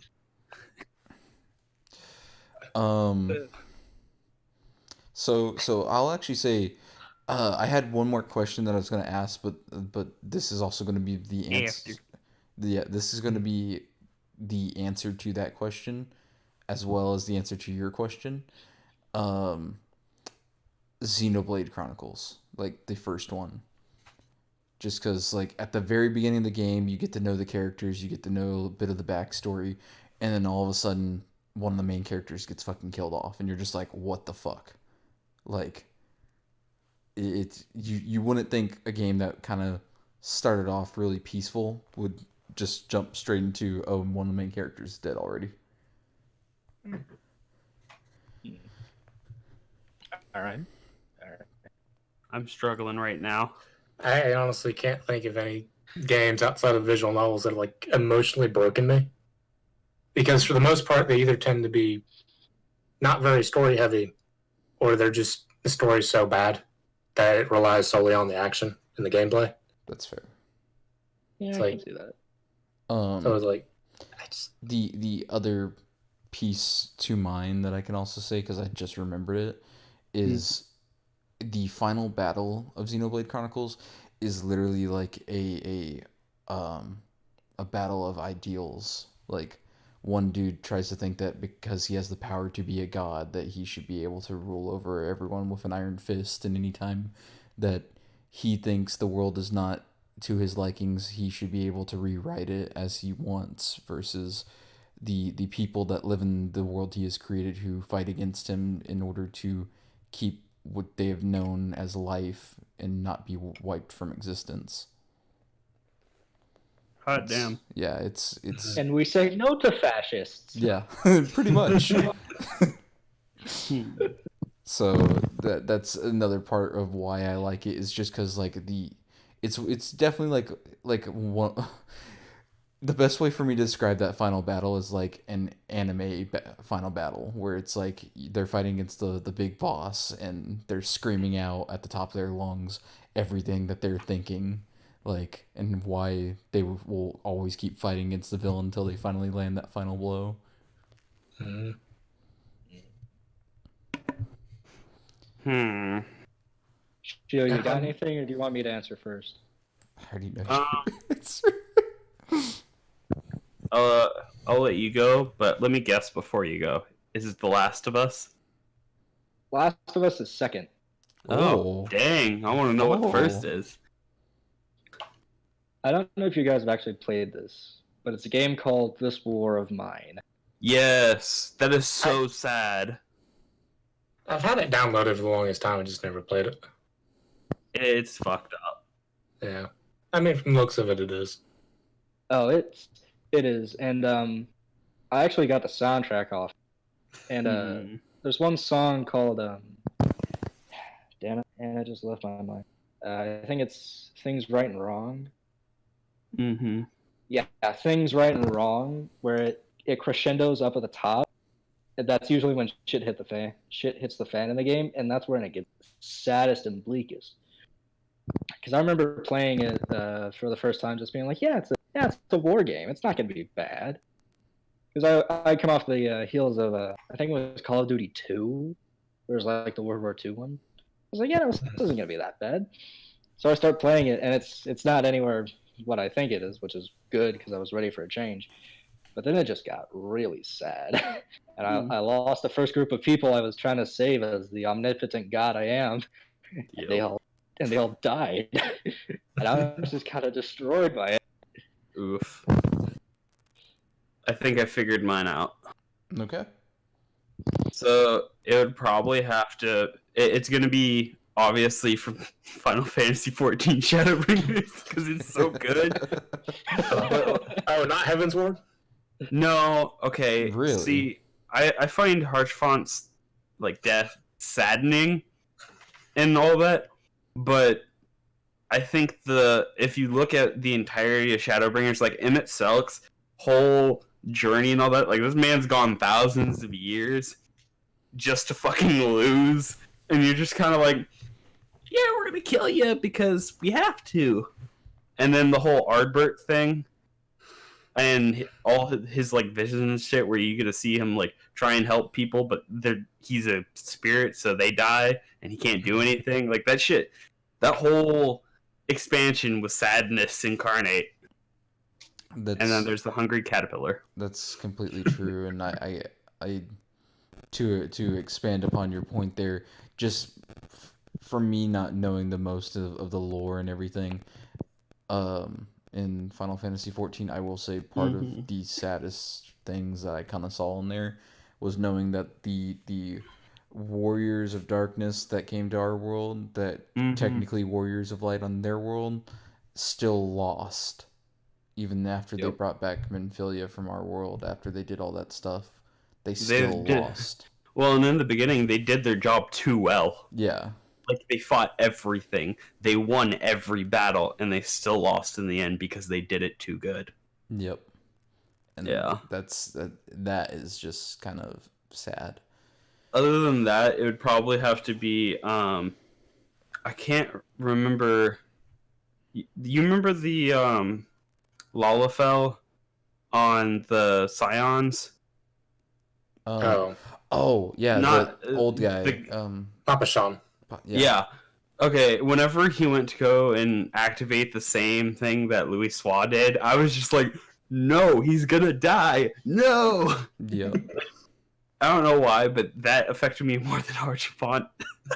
So I'll actually say, I had one more question that I was going to ask, but this is also going to be the answer. This is going to be the answer to that question, as well as the answer to your question. Xenoblade Chronicles, like the first one. Just because, like, at the very beginning of the game, you get to know the characters, you get to know a bit of the backstory, and then all of a sudden, one of the main characters gets fucking killed off, and you're just like, what the fuck? Like, you wouldn't think a game that kind of started off really peaceful would just jump straight into, oh, one of the main characters is dead already.
All right.
I'm struggling right now.
I honestly can't think of any games outside of visual novels that have like emotionally broken me. Because for the most part, they either tend to be not very story heavy, or they're just the story's so bad that it relies solely on the action and the gameplay.
That's fair.
Yeah,
It's
I
like-
can see that.
So it's like, I just,
The other piece to mine that I can also say, because I just remembered it, is the final battle of Xenoblade Chronicles is literally like a battle of ideals. Like, one dude tries to think that because he has the power to be a god, that he should be able to rule over everyone with an iron fist, and anytime that he thinks the world is not to his likings, he should be able to rewrite it as he wants, versus the people that live in the world he has created who fight against him in order to keep what they have known as life and not be wiped from existence.
Hot damn.
Yeah, it's
And we say no to fascists.
yeah, pretty much. So that's another part of why I like it, is just because like it's definitely like one. The best way for me to describe that final battle is like an anime final battle, where it's like they're fighting against the big boss, and they're screaming out at the top of their lungs everything that they're thinking, like, and why they will always keep fighting against the villain until they finally land that final blow.
Sheo, you got anything, or do you want me to answer first?
I already know.
Uh, I'll let you go, but let me guess before you go. Is it The Last of Us?
Last of Us is second.
Oh, dang. I want to know what the first
Oh.
is.
I don't know if you guys have actually played this, but it's a game called This War of Mine.
Yes, that is so sad.
I've had it downloaded for the longest time and just never played it.
It's fucked up.
Yeah. I mean, from the looks of it, it is.
Oh, it is, and I actually got the soundtrack off, and there's one song called damn it, and I just left my mind. I think it's Things Right and Wrong.
Mm-hmm.
Yeah, Things Right and Wrong, where it crescendos up at the top. And that's usually when shit hits the fan in the game, and that's when it gets saddest and bleakest. Because I remember playing it for the first time, just being like, it's a war game. It's not going to be bad. Because I come off the heels of I think it was Call of Duty 2. There was like the World War II one. I was like, no, this isn't going to be that bad. So I start playing it, and it's not anywhere what I think it is, which is good because I was ready for a change. But then it just got really sad. And I lost the first group of people I was trying to save as the omnipotent god I am.
Yep.
They all died. And I was just kind of destroyed by it.
Oof. I think I figured mine out.
Okay.
So it would probably have to... It's going to be, obviously, from Final Fantasy XIV Shadowbringers, because it's so good.
Oh, not Heaven's Ward?
No, okay.
Really?
See, I find Harshfont's like death saddening and all that, but I think if you look at the entirety of Shadowbringers, like Emmett Selk's whole journey and all that, like this man's gone thousands of years just to fucking lose, and you're just kind of like, yeah, we're gonna kill you because we have to. And then the whole Ardbert thing. And all his like visions and shit, where you get to see him like try and help people, but he's a spirit, so they die, and he can't do anything. Like that shit, that whole expansion was sadness incarnate. And then there's the hungry caterpillar.
That's completely true, and I to expand upon your point there, just for me not knowing the most of the lore and everything, in Final Fantasy XIV, I will say part of the saddest things that I kind of saw in there was knowing that the warriors of darkness that came to our world, that technically warriors of light on their world, still lost. Even after they brought back Minfilia from our world, after they did all that stuff, they still lost.
Well, and in the beginning, they did their job too well.
Yeah.
Like, they fought everything. They won every battle, and they still lost in the end because they did it too good.
Yep. And
yeah.
That is just kind of sad.
Other than that, it would probably have to be, I can't remember... You remember the, Lalafell on the Scions?
Oh, yeah,
not
the old guy.
Papa Sean.
Yeah. Okay, whenever he went to go and activate the same thing that Louis Soix did, I was just like, no, he's gonna die. No!
Yeah.
I don't know why, but that affected me more than Archibald.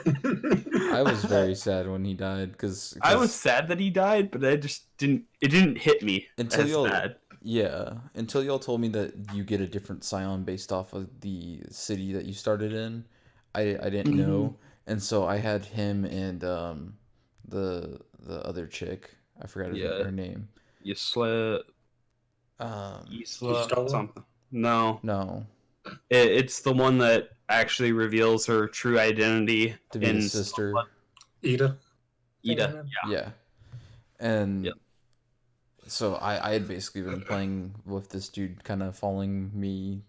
I was very sad when he died, because...
I was sad that he died, but it didn't hit me
until
as bad.
Yeah, until y'all told me that you get a different Scion based off of the city that you started in. I didn't know. And so I had him and the other chick. I forgot her name.
Isla something. No. It's the one that actually reveals her true identity
to be his sister.
Ida.
Yeah. And so I had basically been playing with this dude kind of following me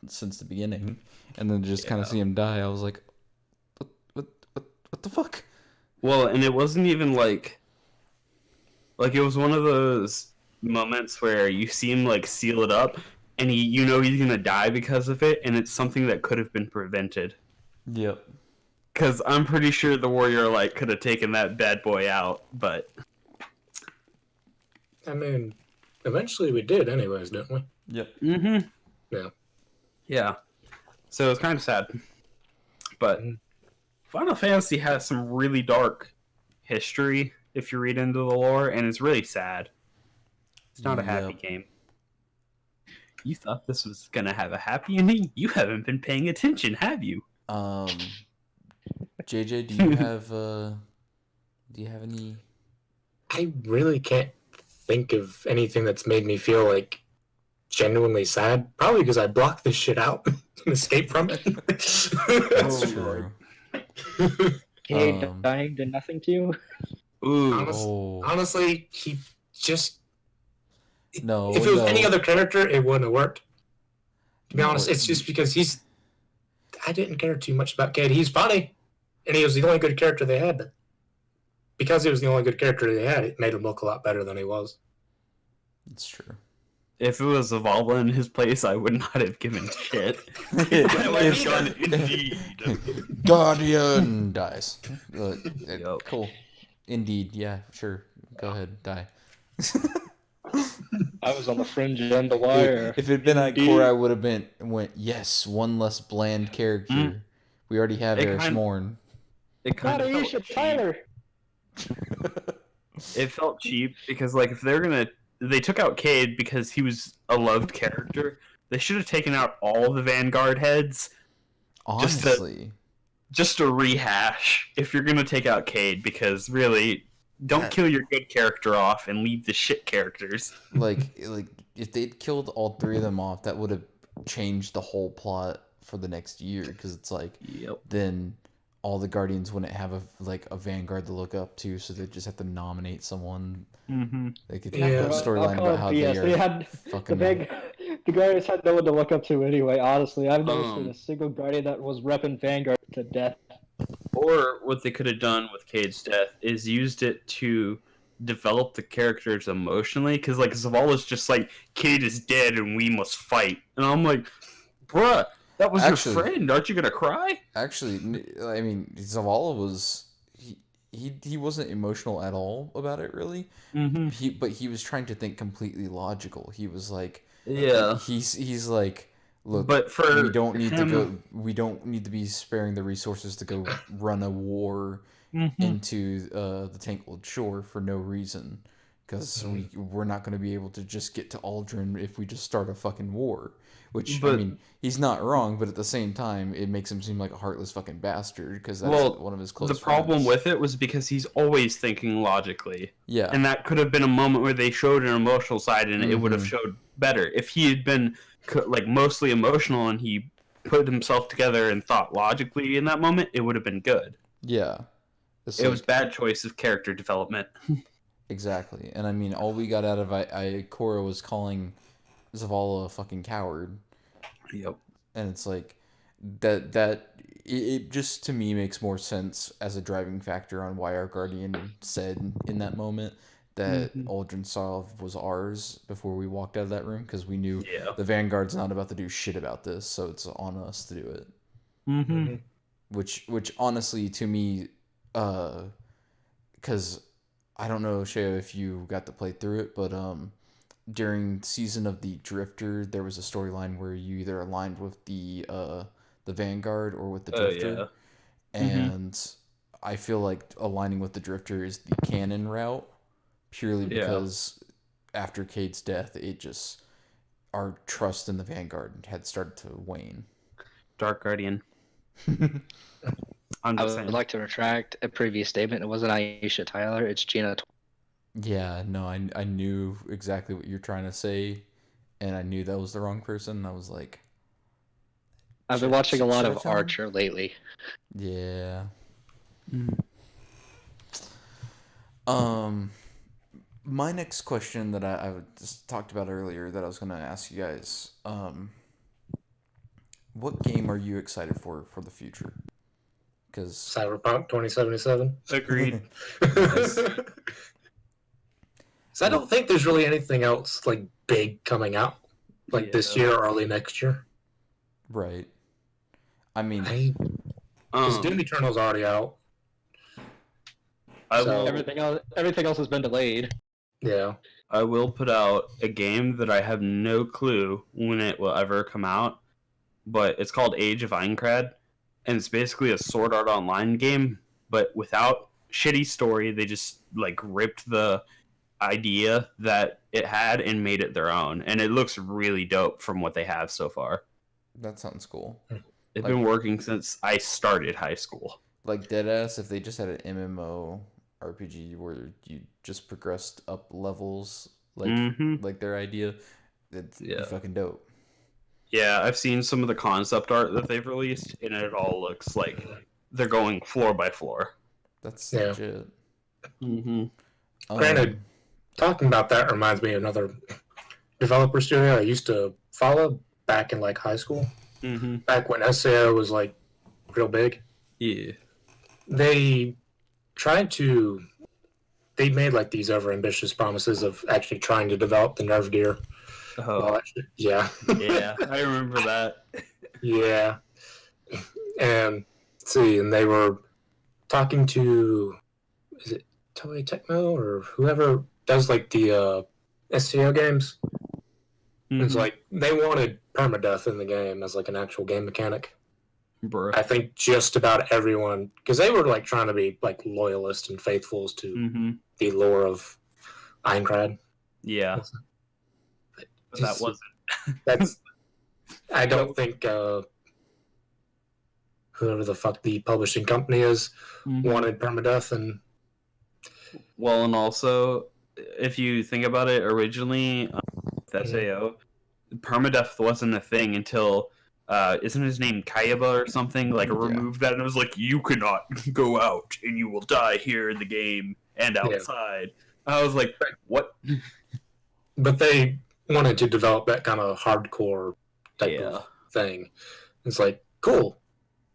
since the beginning, and then just kind of see him die. I was like, what the fuck?
Well, and it wasn't even like it was one of those moments where you see him like seal it up, and he's gonna die because of it, and it's something that could have been prevented.
Yep.
Because I'm pretty sure the warrior light could have taken that bad boy out, but
I mean, eventually we did, anyways, didn't we?
Yep.
Yeah. So it's kind of sad. But Final Fantasy has some really dark history if you read into the lore, and it's really sad. It's not a happy game. You thought this was gonna have a happy ending? You haven't been paying attention, have you?
JJ, do you have any?
I really can't think of anything that's made me feel like genuinely sad. Probably because I blocked this shit out and escaped from it.
That's true.
Cade dying did nothing to you?
Ooh.
Honestly, he just...
No.
If it was any other character, it wouldn't have worked. To be honest, it's
it-
just because he's... I didn't care too much about Cade. He's funny, and he was the only good character they had. But because he was the only good character they had, it made him look a lot better than he was.
It's true.
If it was Zavala in his place, I would not have given a shit. I would have gone, indeed.
Guardian dies.
Yup.
Cool. Indeed. Yeah. Sure. Go ahead. Die.
I was on the fringe end of the wire.
If it had been Ikora, I would have went, yes, one less bland character. We already have Eris Morn.
It kind of felt cheap.
Tyler.
It felt cheap because, like, if they're gonna, they took out Cade because he was a loved character. They should have taken out all the Vanguard heads.
Honestly,
just to rehash. If you're gonna take out Cade, because really, don't kill your good character off and leave the shit characters.
like if they'd killed all three of them off, that would have changed the whole plot for the next year. Because it's like, then all the Guardians wouldn't have a Vanguard to look up to, so they just have to nominate someone. They could have a storyline about how they are fucking.
The Guardians had no one to look up to anyway. Honestly, I've never seen a single Guardian that was repping Vanguard to death.
Or what they could have done with Cade's death is used it to develop the characters emotionally, because like Zavala's just like, Cade is dead and we must fight, and I'm like, bruh. That was your friend. Aren't you gonna cry?
Actually, I mean, Zavala was he wasn't emotional at all about it, really. But he was trying to think completely logical. He was like, he's like, look,
but
we don't need to be sparing the resources to go run a war into the Tangled Shore for no reason, because we're not going to be able to just get to Aldrin if we just start a fucking war. Which, I mean, he's not wrong, but at the same time, it makes him seem like a heartless fucking bastard, because that's one of his close friends.
The problem with it was because he's always thinking logically.
Yeah.
And that could have been a moment where they showed an emotional side, and it would have showed better. If he had been, like, mostly emotional and he put himself together and thought logically in that moment, it would have been good.
Yeah.
It was bad choice of character development.
Exactly. And, I mean, all we got out of Ikora was calling Zavala a fucking coward.
Yep.
And it's like it just to me makes more sense as a driving factor on why our Guardian said in that moment that Aldrin Sov was ours before we walked out of that room, because we knew the Vanguard's not about to do shit about this, so it's on us to do it. Which honestly to me, because I don't know, Sheo, if you got to play through it, but during Season of the Drifter, there was a storyline where you either aligned with the Vanguard or with the Drifter. And I feel like aligning with the Drifter is the canon route, purely because after Cade's death, our trust in the Vanguard had started to wane.
Dark Guardian.
I would like to retract a previous statement. It wasn't Aisha Tyler, it's Gina.
Yeah, no, I knew exactly what you're trying to say, and I knew that was the wrong person. I was like,
I've been watching a lot of Archer lately.
Yeah. My next question that I just talked about earlier that I was going to ask you guys, what game are you excited for the future? Because
Cyberpunk 2077.
Agreed.
So I don't think there's really anything else like big coming out like this year or early next year.
Right. I mean,
because Doom Eternal's already out.
Everything else has been delayed.
Yeah.
I will put out a game that I have no clue when it will ever come out, but it's called Age of Aincrad, and it's basically a Sword Art Online game, but without shitty story. They just like ripped the idea that it had and made it their own, and it looks really dope from what they have so far.
That sounds cool.
They've been working since I started high school.
Like Deadass, if they just had an MMO RPG where you just progressed up levels, like their idea, it's fucking dope.
Yeah, I've seen some of the concept art that they've released, and it all looks like they're going floor by floor.
That's legit.
Granted, talking about that reminds me of another developer studio I used to follow back in like high school. Back when SAO was like real big.
Yeah.
They made like these overambitious promises of actually trying to develop the Nerve gear.
Oh.
Well, yeah.
Yeah, I remember that.
Yeah. And and they were talking to, is it Toei Tecmo or whoever does like the STO games? It's like they wanted permadeath in the game as like an actual game mechanic.
Bruh.
I think just about everyone, because they were like trying to be like loyalists and faithfuls to the lore of Aincrad.
Yeah. But that wasn't.
That's. I don't think whoever the fuck the publishing company is wanted permadeath, and
well, and also if you think about it, originally with SAO, permadeath wasn't a thing until isn't his name Kayaba or something? Like removed that, and it was like you cannot go out and you will die here in the game and outside. I was like, what?
But they wanted to develop that kind of hardcore type of thing. It's like, cool.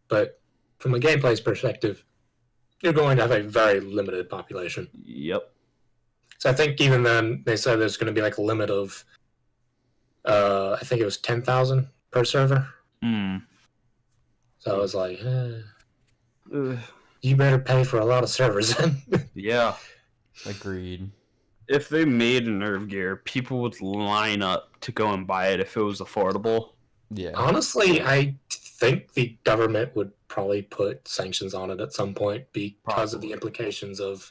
But from a gameplay's perspective, you're going to have a very limited population.
Yep.
So I think even then, they said there's going to be like a limit of, I think it was 10,000 per server. So I was like, you better pay for a lot of servers.
Yeah.
Agreed.
If they made a Nerve gear, people would line up to go and buy it if it was affordable.
Yeah.
Honestly, I think the government would probably put sanctions on it at some point because of the implications of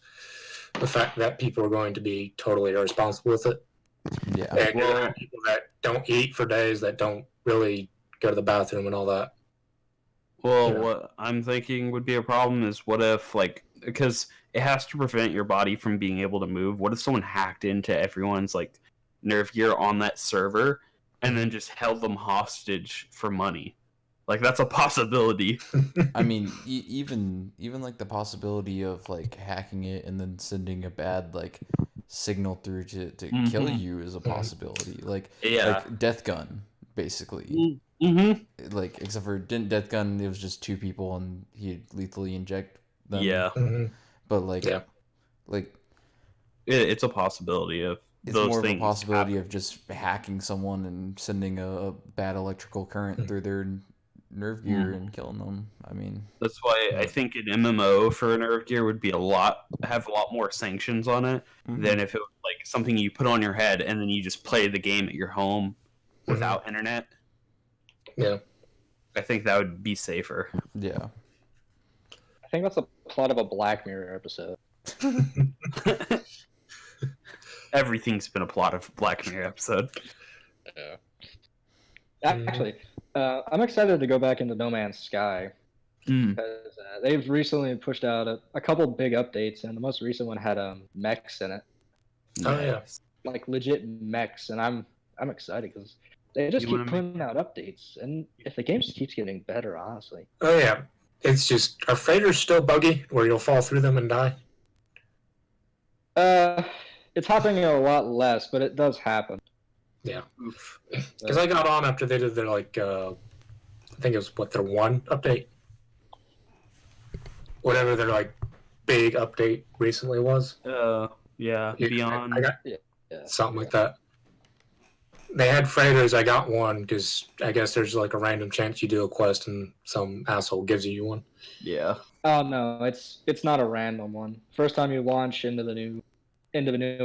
the fact that people are going to be totally irresponsible with it.
Yeah.
And you're gonna have people that don't eat for days, that don't really go to the bathroom and all that.
Well, what I'm thinking would be a problem is what if, like, because it has to prevent your body from being able to move. What if someone hacked into everyone's, like, Nerve gear on that server and then just held them hostage for money? Like, that's a possibility.
I mean, even like the possibility of like hacking it and then sending a bad like signal through to kill you is a possibility. Like Death Gun, basically. Like, except for didn't Death Gun, it was just two people and he'd lethally inject them.
Yeah.
But like,
it's a possibility of
it's
those
more
things
of a possibility
happen.
of just hacking someone and sending a bad electrical current through their nerve gear and killing them. I mean,
that's why I think an MMO for a Nerve gear would be have a lot more sanctions on it than if it was like something you put on your head and then you just play the game at your home without internet.
Yeah.
I think that would be safer.
Yeah.
I think that's the plot of a Black Mirror episode.
Everything's been a plot of Black Mirror episode.
Yeah. Actually, I'm excited to go back into No Man's Sky because they've recently pushed out a couple big updates, and the most recent one had mechs in it.
Oh yeah,
like legit mechs, and I'm excited because they just keep putting out updates, and if the game just keeps getting better, honestly.
Oh yeah, it's just, are freighters still buggy where you'll fall through them and die?
It's happening a lot less, but it does happen.
Yeah, because I got on after they did their like, I think it was their 1 update, whatever their like big update recently was.
Beyond.
I got something like that. They had freighters. I got one because I guess there's like a random chance you do a quest and some asshole gives you one.
Yeah.
Oh no, it's not a random one. First time you launch into the new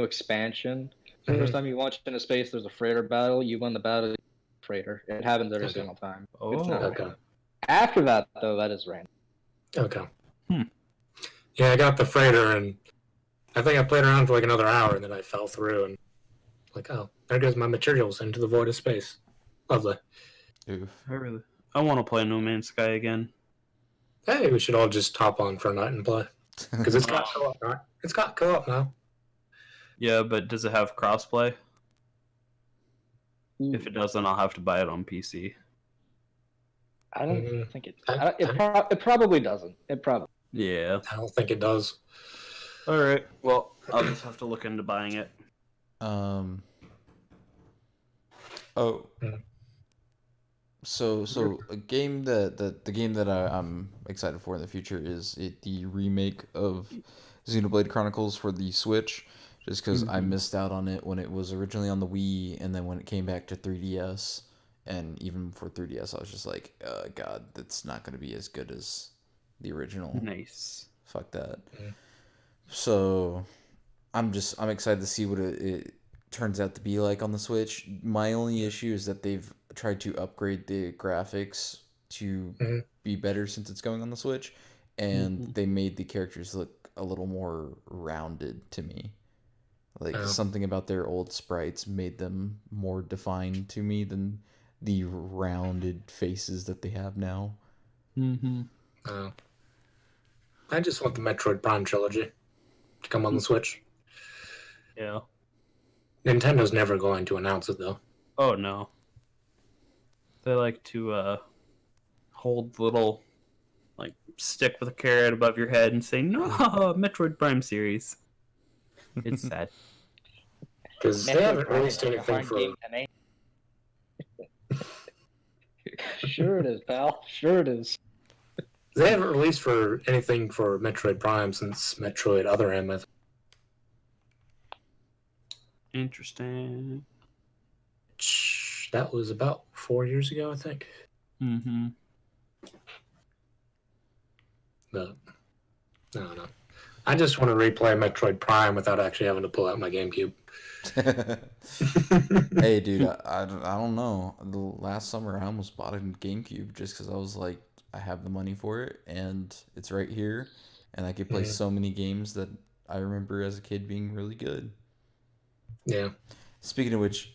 expansion, first time you launch into space, there's a freighter battle. You win the battle, freighter. It happens every single time. It's not
Oh,
Okay.
After that, though, that is random.
Okay.
Hmm.
Yeah, I got the freighter, and I think I played around for like another hour, and then I fell through, and like, oh, there goes my materials into the void of space. Lovely.
Oof.
I want to play No Man's Sky again.
Hey, we should all just hop on for a night and play. Because it's got co-op, right? It's got co-op now.
Yeah, but does it have crossplay? If it doesn't, I'll have to buy it on PC.
I don't think it.
I-
It probably doesn't. It probably.
Yeah.
I don't think it does.
All right. Well, I'll just have to look into buying it.
Oh.
Hmm.
So a game the game that I'm excited for in the future is the remake of Xenoblade Chronicles for the Switch, just because I missed out on it when it was originally on the Wii, and then when it came back to 3DS, and even for 3DS, I was just like, God, that's not going to be as good as the original.
Nice.
Fuck that.
Yeah.
So I'm excited to see what it turns out to be like on the Switch. My only issue is that they've tried to upgrade the graphics to be better since it's going on the Switch, and they made the characters look a little more rounded to me. Like something about their old sprites made them more defined to me than the rounded faces that they have now.
I just want the Metroid Prime trilogy to come on the Switch.
Yeah.
Nintendo's never going to announce it, though.
Oh, no. They like to hold little, like, stick with a carrot above your head and say, no, Metroid Prime series. It's sad.
Because they haven't released anything for...
Sure it is, pal. Sure it is.
They haven't released for anything for Metroid Prime since Metroid Other M.
Interesting.
That was about 4 years ago, I think. But, no. I just want to replay Metroid Prime without actually having to pull out my GameCube.
Hey, dude, I don't know. The last summer, I almost bought a GameCube just because I was like, I have the money for it, and it's right here, and I could play so many games that I remember as a kid being really good.
Yeah.
Speaking of which,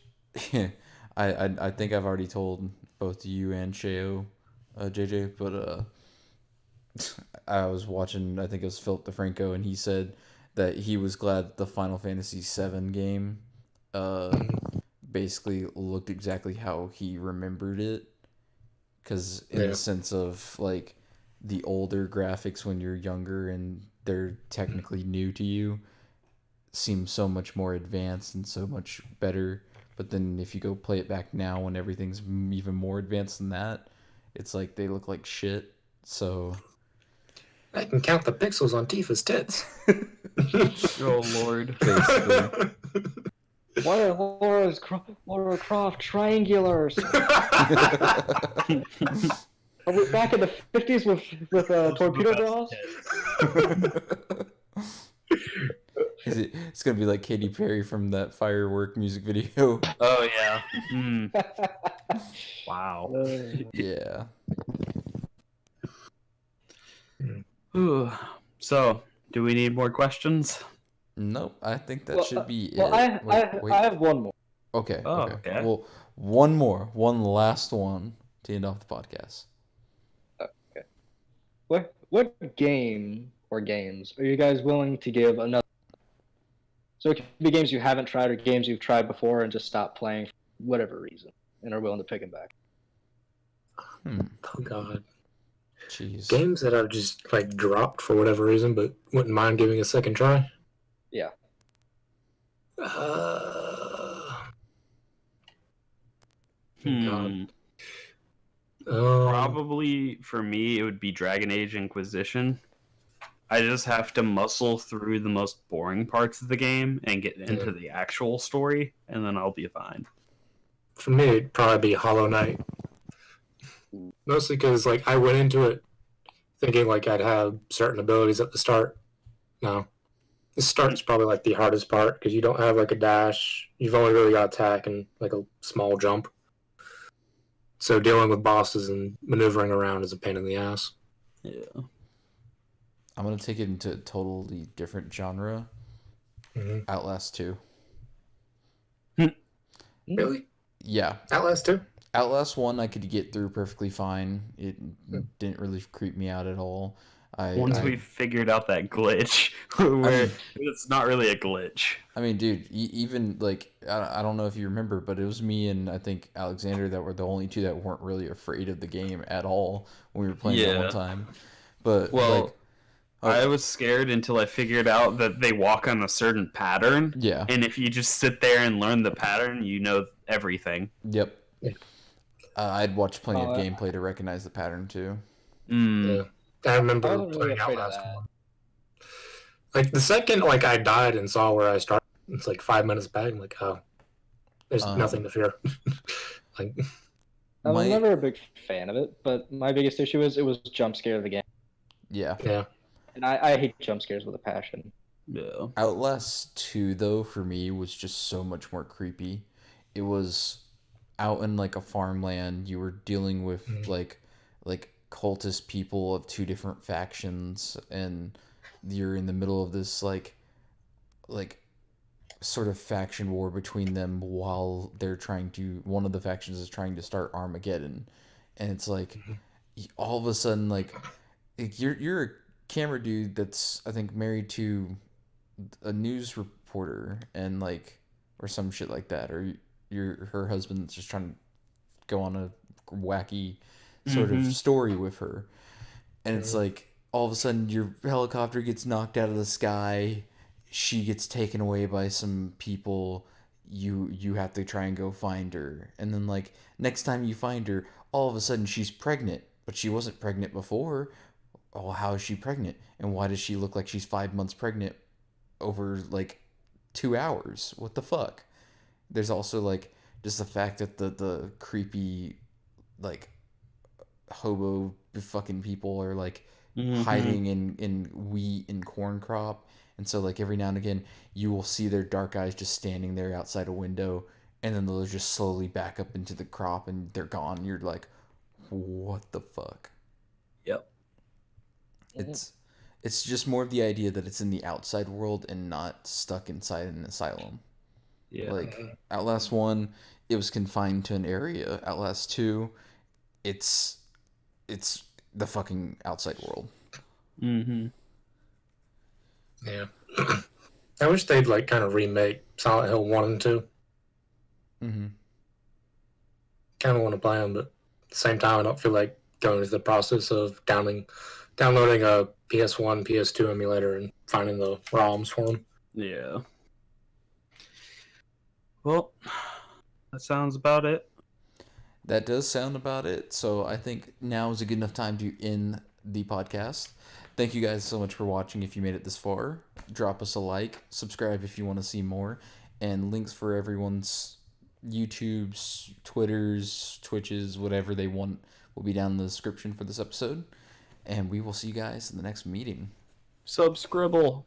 I think I've already told both you and Sheo, JJ, but I was watching, I think it was Philip DeFranco, and he said that he was glad that the Final Fantasy VII game basically looked exactly how he remembered it. Because in the sense of, like, the older graphics when you're younger and they're technically new to you seem so much more advanced and so much better. But then if you go play it back now when everything's even more advanced than that, it's like they look like shit. So...
I can count the pixels on Tifa's tits.
Oh, Lord.
Basically.
Why are Lara Croft triangulars? Are we back in the 50s with torpedo draws?
It's gonna be like Katy Perry from that Firework music video.
Oh, yeah. Wow.
Yeah.
Ooh. So, do we need more questions?
Nope, I think that should be it.
Well, I have one more.
Okay.
Oh,
okay.
okay.
Well, one last one to end off the podcast.
Okay. What game or games are you guys willing to give another? So it could be games you haven't tried or games you've tried before and just stopped playing for whatever reason and are willing to pick them back.
Oh, God.
Jeez.
Games that I've just, like, dropped for whatever reason, but wouldn't mind giving a second try?
Yeah.
God.
Probably for me, it would be Dragon Age Inquisition. I just have to muscle through the most boring parts of the game and get into the actual story, and then I'll be fine.
For me, it'd probably be Hollow Knight. Mostly because, like, I went into it thinking, like, I'd have certain abilities at the start. No. The start's probably like the hardest part because you don't have like a dash. You've only really got attack and like a small jump. So dealing with bosses and maneuvering around is a pain in the ass.
Yeah.
I'm gonna take it into a totally different genre.
Mm-hmm.
Outlast 2.
Really?
Yeah.
Outlast 2?
Outlast 1 I could get through perfectly fine. It didn't really creep me out at all.
Once we figured out that glitch, where it's not really a glitch.
I mean, dude, even like I don't know if you remember, but it was me and I think Alexander that were the only two that weren't really afraid of the game at all when we were playing that one time. But
well, I was scared until I figured out that they walk on a certain pattern.
Yeah.
And if you just sit there and learn the pattern, you know everything.
Yep. I'd watched plenty of gameplay to recognize the pattern too.
Yeah. I remember
I wasn't really
playing
afraid of
Outlast
that.
1. Like the second I died and saw where I started, it's like 5 minutes back. I'm like, oh, there's nothing to fear. Like,
I was never a big fan of it, but my biggest issue is it was jump scare of the game.
Yeah.
Yeah.
And I hate jump scares with a passion.
Yeah.
Outlast 2 though for me was just so much more creepy. It was out in like a farmland. You were dealing with like cultist people of two different factions, and you're in the middle of this like sort of faction war between them while they're trying to one of the factions is trying to start Armageddon. And it's like all of a sudden like you're a camera dude that's I think married to a news reporter and like or some shit like that, or her husband's just trying to go on a wacky sort of story with her, and it's like all of a sudden your helicopter gets knocked out of the sky, she gets taken away by some people, you have to try and go find her, and then like next time you find her all of a sudden she's pregnant, but she wasn't pregnant before. Oh, how is she pregnant, and why does she look like she's 5 months pregnant over like 2 hours? What the fuck? There's also like just the fact that the creepy like hobo fucking people are like hiding in wheat and corn crop, and so like every now and again you will see their dark eyes just standing there outside a window, and then they'll just slowly back up into the crop and they're gone. You're like, what the fuck?
Yep.
It's just more of the idea that it's in the outside world and not stuck inside an asylum.
Yeah.
Like Outlast 1, it was confined to an area. Outlast 2, it's the fucking outside world.
Mm-hmm.
Yeah. I wish they'd like kind of remake Silent Hill 1 and 2.
Mm-hmm.
Kind of want to play them, but at the same time I don't feel like going through the process of downloading a PS1, PS2 emulator and finding the ROMs for them.
Yeah. Well, that sounds about it.
That does sound about it. So I think now is a good enough time to end the podcast. Thank you guys so much for watching. If you made it this far, drop us a like, subscribe if you want to see more, and links for everyone's YouTubes, Twitters, Twitches, whatever they want will be down in the description for this episode. And we will see you guys in the next meeting.
Subscribble.